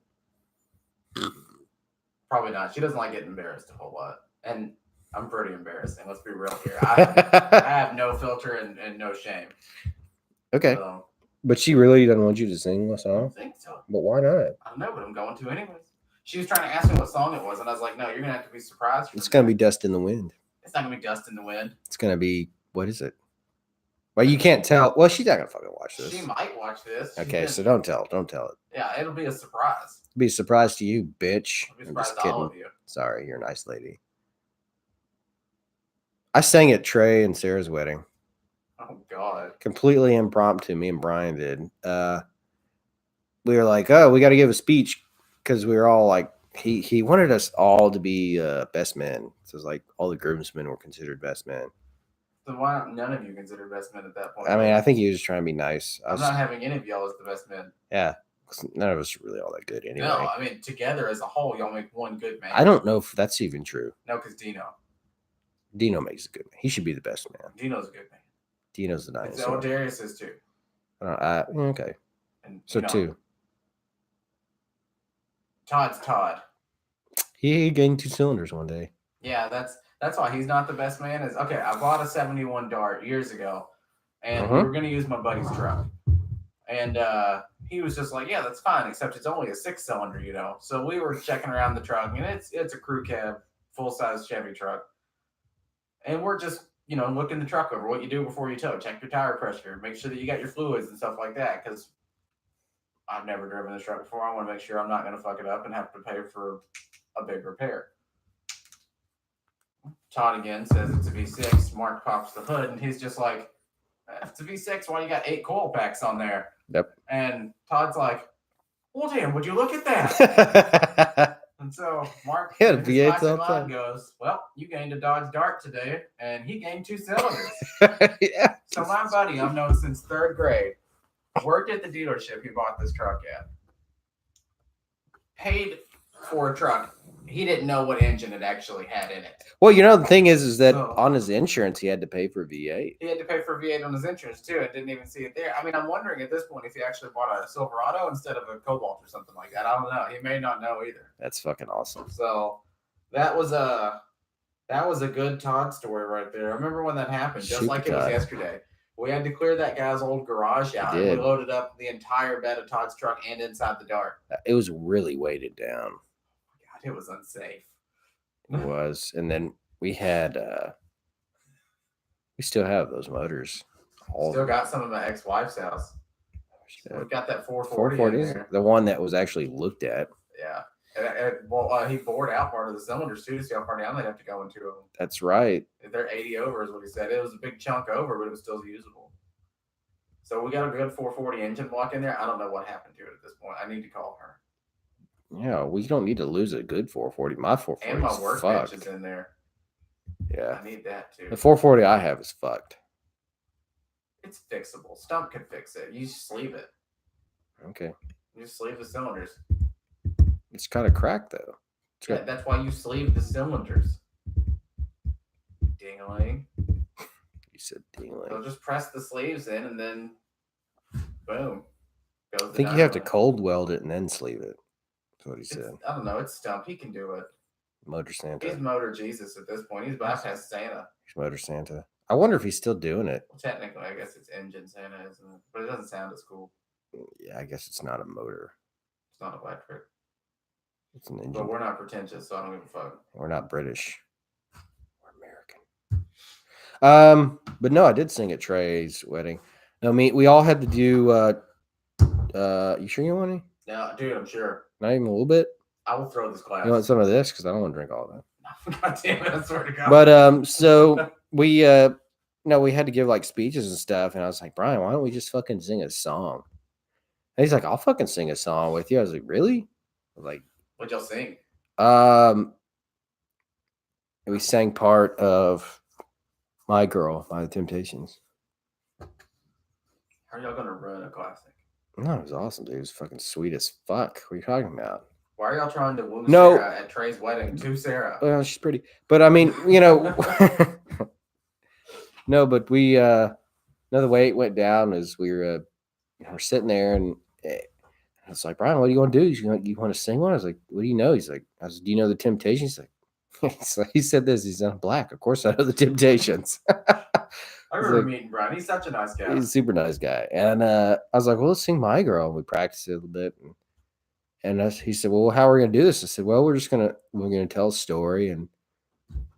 probably not. She doesn't like getting embarrassed a whole lot, and I'm pretty embarrassing. Let's be real here. I have no filter and no shame. Okay, So, but she really doesn't want you to sing a I song. don't think so. But why not? I don't know, but I'm going to anyways. She was trying to ask me what song it was, and I was like, "No, you're gonna have to be surprised." It's gonna be "Dust in the Wind." It's not gonna be "Dust in the Wind." It's gonna be what is it? Well, you can't tell. Well, she's not gonna fucking watch this. She might watch this. Okay, so don't tell. Don't tell it. Yeah, it'll be a surprise. Be a surprise to you, bitch. I'll be I'm surprised just to all kidding. of you. Sorry, you're a nice lady. I sang at Trey and Sarah's wedding. Oh God. Completely impromptu. Me and Brian did. We were like, oh, we got to give a speech because we were all like, he wanted us all to be best men. So it's like all the groomsmen were considered best men. So why not none of you consider best men at that point? I mean, I think he was just trying to be nice. I'm not having any of y'all as the best men. Yeah, 'cause none of us are really all that good anyway. No, I mean together as a whole, y'all make one good man. I don't know if that's even true. No, because Dino. Dino makes a good man. He should be the best man. Dino's a good man. Dino's the And dinosaur. so Darius is too. Okay, And so you know, two. Todd's Todd. He gained 2 cylinders one day. Yeah, that's why he's not the best man. Is okay. I bought a 71 Dart years ago, and we were gonna use my buddy's truck, and he was just like, "Yeah, that's fine, except it's only a 6-cylinder, you know." So we were checking around the truck, and it's a crew cab, full size Chevy truck, and we're just looking the truck over. What you do before you tow: check your tire pressure, make sure that you got your fluids and stuff like that. Because I've never driven this truck before. I want to make sure I'm not gonna fuck it up and have to pay for a big repair. Todd again says it's a V6. Mark pops the hood, and he's just like, "It's a V6. Why you got 8 coil packs on there?" Yep. And Todd's like, "Well, damn, would you look at that?" And so Mark, Yeah, in his V8s classic all the line time. goes, "Well, you gained a Dodge Dart today, and he gained 2 cylinders." Yeah. So my buddy, I've known since 3rd grade, worked at the dealership he bought this truck at. Paid for a truck. He didn't know what engine it actually had in it. Well, the thing is that So- on his insurance, he had to pay for V8. He had to pay for V8 on his insurance too, and didn't even see it there. I mean, I'm wondering at this point if he actually bought a Silverado instead of a Cobalt or something like that. I don't know. He may not know either. That's fucking awesome. So that was a good Todd story right there. I remember when that happened, just Super like it was Todd. yesterday. We had to clear that guy's old garage out, and we did. loaded up the entire bed of Todd's truck and inside the Dart. It was really weighted down. God, it was unsafe. It was. And then we had, we still have those motors. All Still got some of my ex-wife's house. shit. We've got that 440 in 440s, there. the one that was actually looked at. Yeah. He bored out part of the cylinders too to see how far down they'd have to go into them. That's right. They're 80 over, is what he said. It was a big chunk over, but it was still usable. So we got a good 440 engine block in there. I don't know what happened to it at this point. I need to call her. Yeah, we don't need to lose a good 440. My 440 And my is workbench is fucked. in there. Yeah. I need that too. The 440 I have is fucked. It's fixable. Stump can fix it. You just sleeve it. Okay. You just sleeve the cylinders. It's kind of cracked, though. It's Yeah, got- that's why you sleeve the cylinders. Ding-a-ling. You said dingling. So just press the sleeves in and then boom. Goes I think you have to cold weld it and then sleeve it. That's what he said. I don't know. It's Stump. He can do it. Motor Santa. He's Motor Jesus at this point. He's bypassed Santa. He's Motor Santa. I wonder if he's still doing it. Well, technically, I guess it's Engine Santa, isn't it? But it doesn't sound as cool. Yeah, I guess it's not a motor. It's not electric. It's an But engine. we're not pretentious, so I don't give a fuck. We're not British. We're American. But no, I did sing at Trey's wedding. I mean, we all had to do. You sure you want any? No, dude, I'm sure. Not even a little bit. I will throw this glass. You want some of this? Because I don't want to drink all of that. God damn it! I swear to God. But so we no, we had to give like speeches and stuff, and I was like, Brian, why don't we just fucking sing a song? And he's like, I'll fucking sing a song with you. I was like, really? I was like, What'd y'all sing? we sang part of My Girl by the Temptations. How are y'all gonna ruin a classic? No, it was awesome, dude. It was fucking sweet as fuck. What are you talking about? Why are y'all trying to woo No. Sarah at Trey's wedding to Sarah? Well, she's pretty, but I mean, no, but we, no, the way it went down is we were we're sitting there, and I was like, Brian, what do you want to do? You want to sing one? I was like, what do you know? He's like, I was, do you know the Temptations? He's like, he said this. He's not black. Of course, I know the Temptations. I remember meeting Brian. He's such a nice guy. He's a super nice guy. And I was like, well, let's sing My Girl. And we practiced it a little bit. And he said, well, how are we going to do this? I said, well, we're going to tell a story.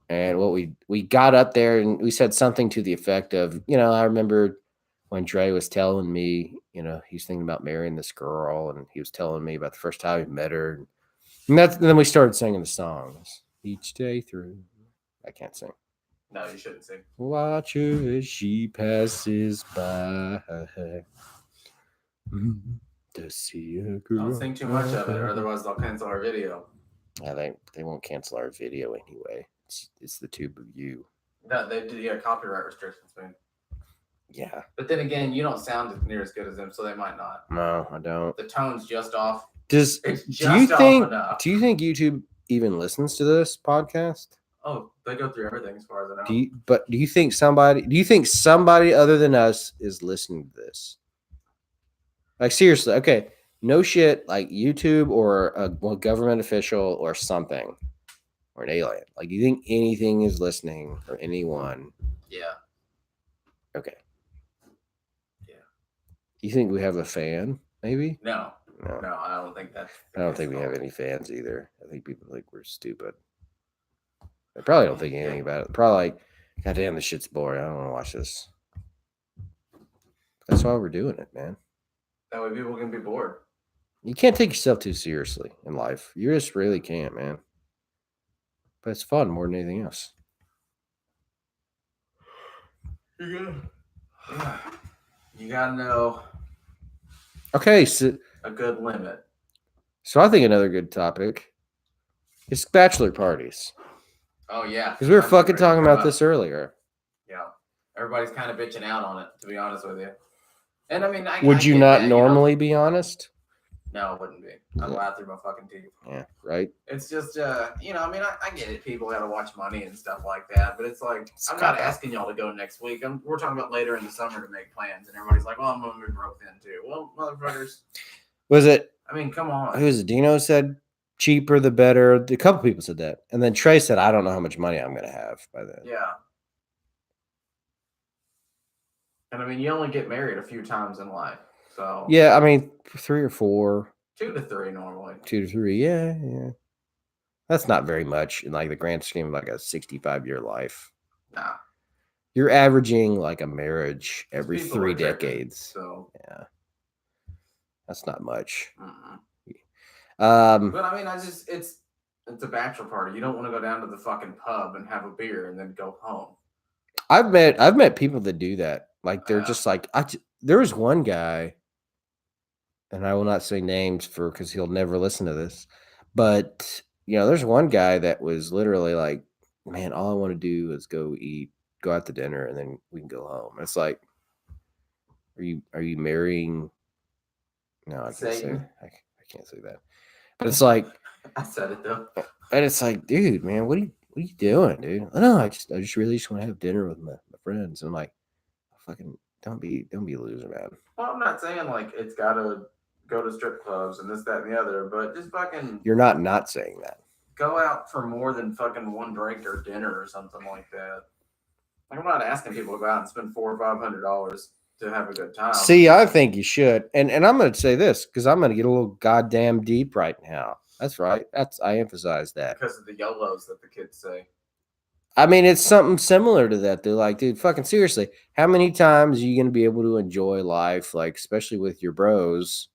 And what we got up there and we said something to the effect of, I remember when Dre was telling me, he's thinking about marrying this girl. And he was telling me about the first time he met her. And then we started singing the songs each day through. I can't sing. No, you shouldn't sing. Watch her as she passes by. To see a girl. Don't sing too much of it, or otherwise they'll cancel our video. I think they won't cancel our video anyway. It's the tube of you. No, they do. Yeah, copyright restrictions, man. Yeah. But then again, you don't sound near as good as them, so they might not. No, I don't. The tone's just off. Do you think YouTube even listens to this podcast? Oh, they go through everything as far as I know. Do you think somebody other than us is listening to this? Like, seriously, okay, no shit, like YouTube or a government official or something, or an alien. Like, do you think anything is listening or anyone? Yeah. Okay. Yeah. You think we have a fan, maybe? No, I don't think that's. I don't think we have any fans either. I think people think we're stupid. They probably don't think anything about it. Probably like, God damn, this shit's boring. I don't want to watch this. That's why we're doing it, man. That way people can be bored. You can't take yourself too seriously in life. You just really can't, man. But it's fun more than anything else. Yeah. You gotta know. Okay, so a good limit. So I think another good topic is bachelor parties. Oh yeah, because we were fucking talking about this earlier. Yeah, everybody's kind of bitching out on it, to be honest with you. And I mean, would you not normally be honest? No, it wouldn't be. I'd laugh through my fucking teeth. Yeah, right. It's just, I mean, I get it. People got to watch money and stuff like that, but it's like, I'm not asking y'all to go next week. We're talking about later in the summer to make plans, and everybody's like, well, I'm gonna be broke then too. Well, motherfuckers. Was it? I mean, come on. Who was it? Dino said cheaper the better. A couple people said that, and then Trey said, I don't know how much money I'm gonna have by then. Yeah. And I mean, you only get married a few times in life. So yeah, I mean 3 or 4. 2 to 3 normally. 2 to 3, yeah. That's not very much in like the grand scheme of like a 65-year life. Nah. You're averaging like a marriage every 3 decades. So yeah, that's not much. But I mean, it's a bachelor party. You don't want to go down to the fucking pub and have a beer and then go home. I've met people that do that. Like they're just like there was one guy, and I will not say names because he'll never listen to this, but there's one guy that was literally like, man, all I want to do is go out to dinner, and then we can go home. It's like, are you marrying? No, I can't say. I can't say that. But it's like, I said it though. And it's like, dude, man, what are you doing, dude? I know, I just really want to have dinner with my friends. And I'm like, fucking don't be a loser, man. Well, I'm not saying like it's gotta go to strip clubs and this, that, and the other, but just fucking. You're not saying that. Go out for more than fucking one drink or dinner or something like that. Like, I'm not asking people to go out and spend $400 or $500 to have a good time. See, I think you should, and I'm going to say this because I'm going to get a little goddamn deep right now. That's right. I emphasize that because of the YOLOs that the kids say. I mean, it's something similar to that. They're like, dude, fucking seriously, how many times are you going to be able to enjoy life, like especially with your bros,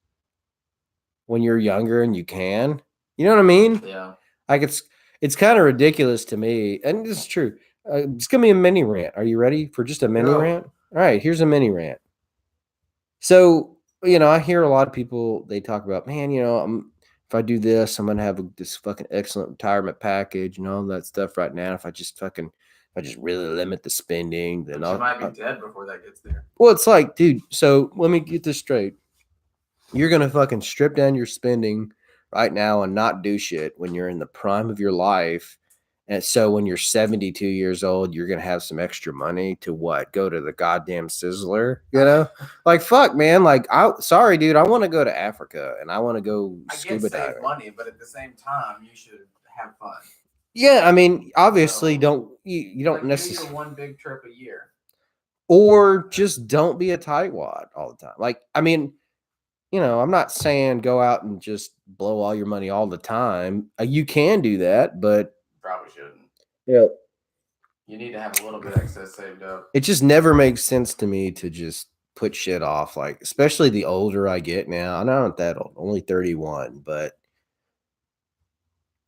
when you're younger and you can? You know what I mean? Yeah. Like it's kind of ridiculous to me, and this is true. It's gonna be a mini rant. Are you ready for just a mini rant? All right, here's a mini rant. So I hear a lot of people, they talk about, man, if I do this, I'm gonna have this fucking excellent retirement package and all that stuff right now. If I just really limit the spending, then I might be dead before that gets there. Well, it's like, dude. So let me get this straight. You're gonna fucking strip down your spending right now and not do shit when you're in the prime of your life, And so when you're 72 years old, you're gonna have some extra money to what? Go to the goddamn Sizzler, you know? Like fuck, man. Like, sorry, dude. I want to go to Africa and I want to go I get scuba save diving. money, but at the same time, you should have fun. Yeah, I mean, obviously, So, you don't like, do necessarily, your one big trip a year. or just don't be a tightwad all the time. Like, I mean, you know, I'm not saying go out and just blow all your money all the time. You can do that, but Probably shouldn't. yeah, You need to have a little bit excess saved up. it just never makes sense to me to just put shit off. Like, especially the older I get now. I'm not that old, only 31, but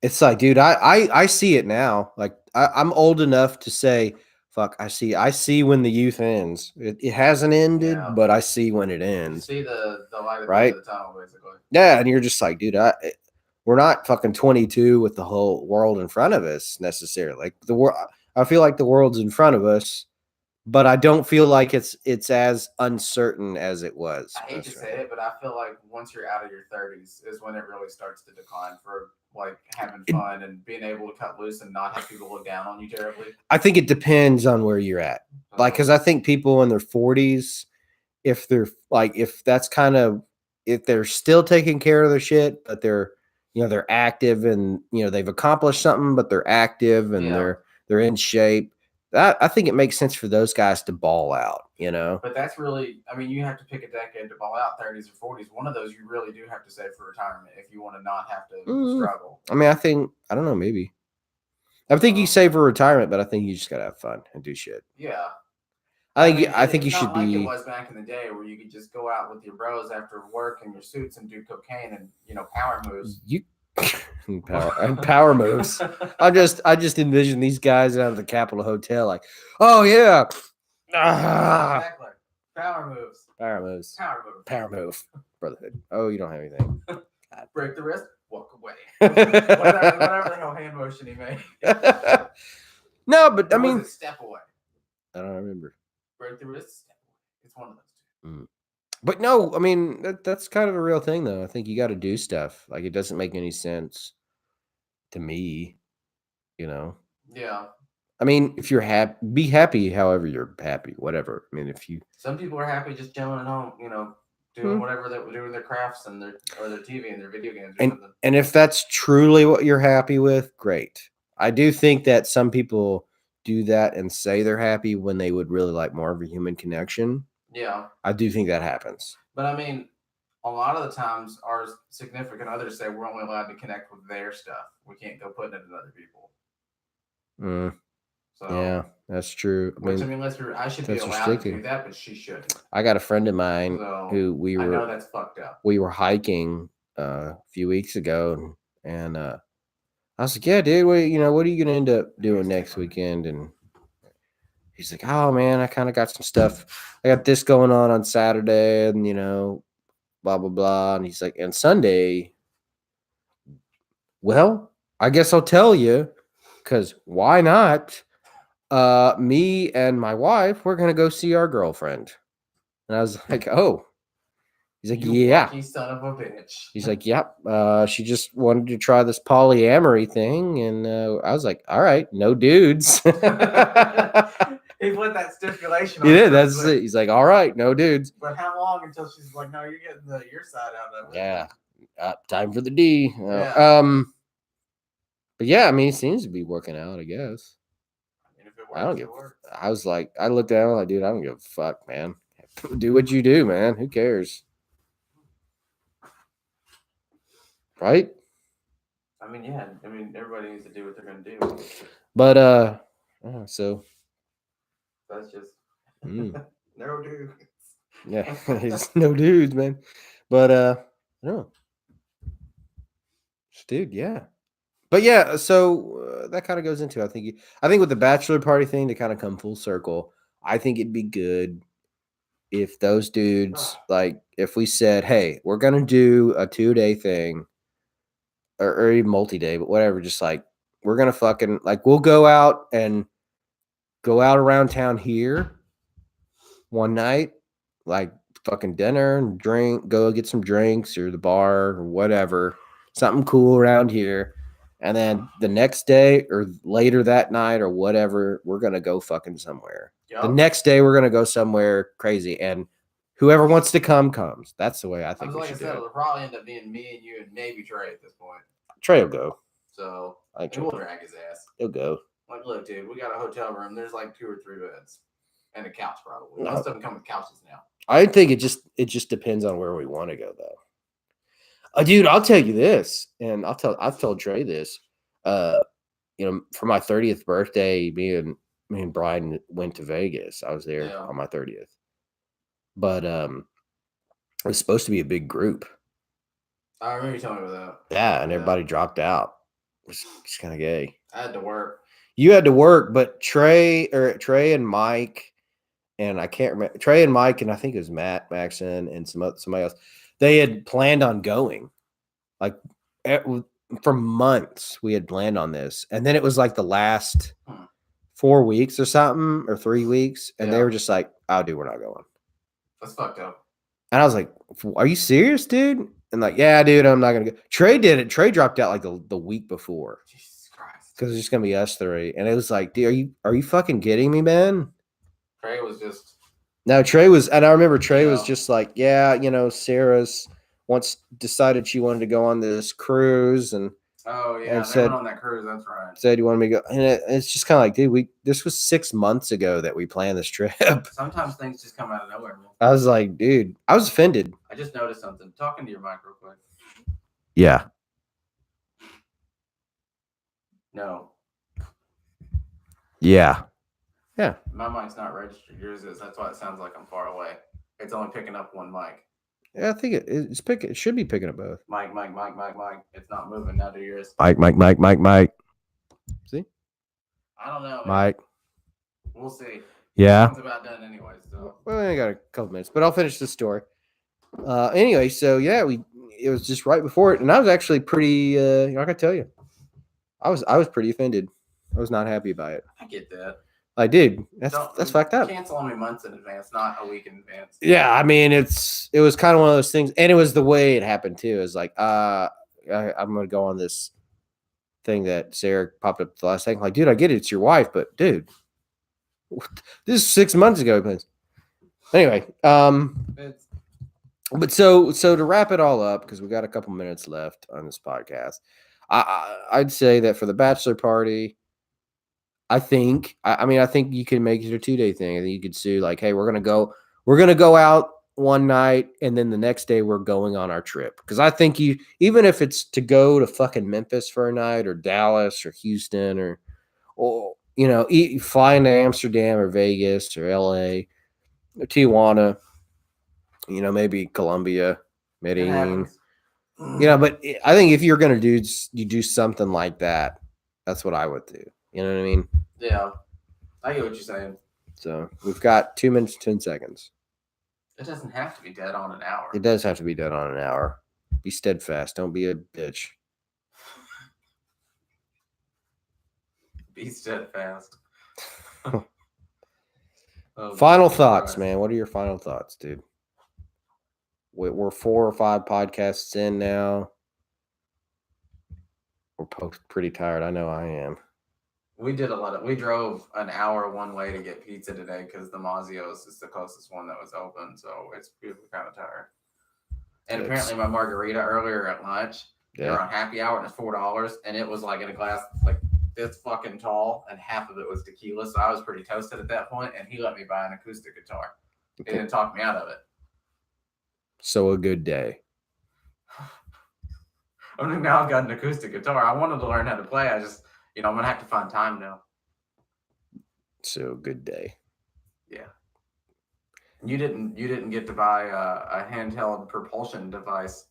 it's like, dude, I see it now. Like, I'm old enough to say, fuck, I see when the youth ends. It hasn't ended, Yeah. but I see when it You ends. see the light at the Right? end of the tunnel, basically. Yeah, and you're just like, dude, we're not fucking 22 with the whole world in front of us necessarily. Like the world, I feel like the world's in front of us, but I don't feel like it's as uncertain as it was. I hate to say it, but I feel like once you're out of your 30s is when it really starts to decline for like having fun and being able to cut loose and not have people look down on you terribly. I think it depends on where you're at. Like, because I think people in their 40s, if they're like, if that's kind of, if they're still taking care of their shit, but they're, you know, they're active and, you know, they've accomplished something, but they're active and Yeah. they're in shape. That, I think it makes sense for those guys to ball out, you know? But that's really, I mean, you have to pick a decade to ball out, 30s or 40s. One of those you really do have to save for retirement if you want to not have to struggle. I mean, I don't know, maybe. I think you save for retirement, but I think you just gotta have fun and do shit. Yeah. I it's think you should not like be. it was back in the day where you could just go out with your bros after work in your suits and do cocaine and, you know, power moves. You power moves. I just envision these guys out of the Capitol Hotel, like, oh yeah, Exactly. Power moves. Power moves. Power move. Power move. Brotherhood. Oh, you don't have anything. Break the wrist. Walk away. whatever the hell hand motion he made. No, but I Or was mean, it step away. I don't remember. Break the wrist. Step away. It's one of those two. But no, I mean that's kind of a real thing, though. I think you got to do stuff. Like, it doesn't make any sense to me, you know. Yeah. I mean, if you're happy, be happy. However, you're happy. Whatever. I mean, if you. Some people are happy just chilling at home, you know, doing whatever they're doing, their crafts and their TV and their video games or something. And if that's truly what you're happy with, great. I do think that some people do that and say they're happy when they would really like more of a human connection. Yeah. I do think that happens. But I mean, a lot of the times our significant others say we're only allowed to connect with their stuff. We can't go putting it in other people. So yeah, that's true. I mean, I should be allowed to do that, but she shouldn't. I got a friend of mine who I know that's fucked up. We were hiking a few weeks ago, and I was like, "Yeah, dude, what are you gonna end up doing next weekend?" And he's like, "Oh man, I kind of got some stuff. I got this going on Saturday, and blah blah blah." And he's like, "And Sunday, well, I guess I'll tell you, because why not? Me and my wife, we're gonna go see our girlfriend." And I was like, "Oh." He's like, "Yeah." Lucky son of a bitch. He's like, "Yep." She just wanted to try this polyamory thing, and I was like, "All right, no dudes." He put that stipulation. He did. That's it. He's like, "All right, no dudes." But how long until she's like, "No, you're getting your side out of it." Yeah. Time for the D. Yeah. But yeah, I mean, it seems to be working out, I guess. I mean, if it works, I don't give. I was like, I looked down, like, dude, I don't give a fuck, man. Do what you do, man. Who cares? Right? I mean, yeah. I mean, everybody needs to do what they're gonna do. But so that's just no dudes. Yeah, it's no dudes, man. But no, dude, yeah. But yeah, so that kind of goes into I think with the bachelor party thing to kind of come full circle. I think it'd be good if those dudes, like, if we said, "Hey, we're gonna do a 2-day thing," or even multi-day, but whatever. Just like we're gonna fucking like we'll go out around town here one night, like fucking dinner and drink, go get some drinks or the bar or whatever, something cool around here. And then the next day or later that night or whatever, we're gonna go fucking somewhere. The Yup. next day we're gonna go somewhere crazy, and whoever wants to come comes. That's the way I I think was we like I should said, do it'll it. probably end up being me and you and maybe Trey at this point. Trey will go. So I think and we'll Trey, drag his ass. he'll go. Like, look, dude, we got a hotel room. There's like 2 or 3 beds and a couch, probably. No. Most of them come with couches now. I think it just depends on where we want to go, though. Dude, I'll tell you this, and I've told Trey this. For my 30th birthday, me and Brian went to Vegas. I was there Yeah. on my 30th, but it was supposed to be a big group. I remember you telling me about that. Yeah, and everybody dropped out. It's kind of gay. I had to work. You had to work, but Trey and Mike, and I can't remember Trey and Mike, and I think it was Matt Maxon and somebody else. They had planned on going, like for months. We had planned on this, and then it was like the last 4 weeks or something, or 3 weeks, and they were just like, "Oh, dude, we're not going." That's fucked up. And I was like, "Are you serious, dude?" And like, "Yeah, dude, I'm not gonna go." Trey did it. Trey dropped out like the week before. Jesus Christ. Because it's just gonna be us three, and it was like, dude, are you fucking kidding me, man? Trey was just. No, Trey was, and I remember Trey was Yeah. just like, yeah, Sarah's once decided she wanted to go on this cruise, and Oh yeah, and they said- went on that cruise. That's right. said you wanted me to go, and it's just kind of like, dude, this was 6 months ago that we planned this trip. Sometimes things just come out of nowhere, man. I was like, dude, I was offended. I just noticed something. Talking to your mic real quick. Yeah, No, yeah, my mic's not registered. Yours is. That's why it sounds like I'm far away. It's only picking up one mic. yeah. I think it should be picking up both. Mic. It's not moving. Now do yours. Mike. See, I don't know. Man. Mike. We'll see. Yeah. It's about done anyway. So Well, I got a couple minutes, but I'll finish the story. Anyway, so yeah, it was just right before it, and I was actually pretty. I gotta tell you, I was pretty offended. I was not happy by it. I get that. Like, dude, that's Don't- fucked up. Cancel on me months in advance, not a week in advance. Yeah, I mean, it was kind of one of those things, and it was the way it happened too. It's like, I'm gonna go on this thing that Sarah popped up the last second. Like, dude, I get it, it's your wife, but dude, this is 6 months ago. Anyway, It's, but so to wrap it all up, because we got a couple minutes left on this podcast, I'd say that for the bachelor party, I think you can make it a 2-day thing. I think you could sue like, hey, we're gonna go out one night, and then the next day we're going on our trip. Because I think even if it's to go to fucking Memphis for a night, or Dallas, or Houston, or flying to Amsterdam or Vegas or LA or Tijuana, maybe Colombia, it Medellin. happens. But I think if you're gonna do something like that, that's what I would do. You know what I mean? Yeah, I get what you're saying. So we've got 2 minutes, 10 seconds. It doesn't have to be dead on an hour. It does have to be done on an hour. Be steadfast. Don't be a bitch. Be steadfast. Oh, Final Jesus thoughts, Christ. man. What are your final thoughts, dude? We're 4 or 5 podcasts in now. We're both pretty tired. I know I am. We did a lot of. We drove an hour one way to get pizza today because the Mazio's is the closest one that was open. So we were kind of tired. And It's- apparently, my margarita earlier at lunch, they were Yeah. on happy hour and it's $4, and it was like in a glass like this fucking tall, and half of it was tequila. So I was pretty toasted at that point, and he let me buy an acoustic guitar. He didn't talk me out of it. So a good day. I mean, now I've got an acoustic guitar. I wanted to learn how to play. I just, I'm gonna have to find time now. So good day. Yeah. You didn't get to buy a handheld propulsion device,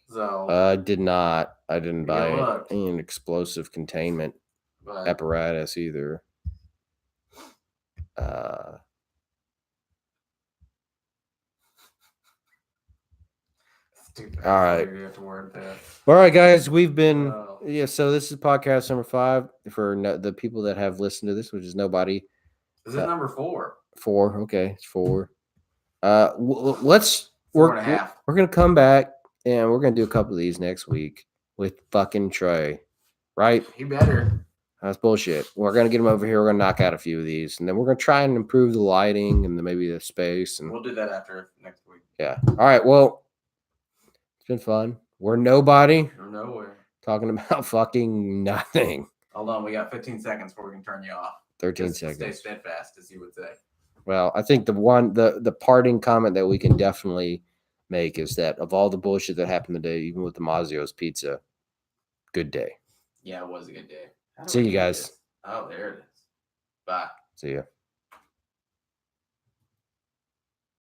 so. I did not. I didn't You buy looked. an explosive containment But apparatus either. stupid. All right. You have to word that. All right, guys, we've been Oh. So this is podcast number 5 for the people that have listened to this, which is nobody. This is number 4. 4, okay, it's 4. Let's 4.5. we're gonna come back and we're gonna do a couple of these next week with fucking Trey. right? He better. That's bullshit. We're gonna get him over here. We're gonna knock out a few of these, and then we're gonna try and improve the lighting and maybe the space. And We'll do that after next week. yeah. All right. Well, it's been fun. We're nobody From nowhere. talking about fucking nothing. Hold on, we got 15 seconds before we can turn you off. 13 Just seconds. Stay steadfast, as you would say. Well, I think the parting comment that we can definitely make is that of all the bullshit that happened today, even with the Mazzio's pizza, good day. Yeah, it was a good day. How do See I you do guys. this? Oh, there it is. Bye. See ya.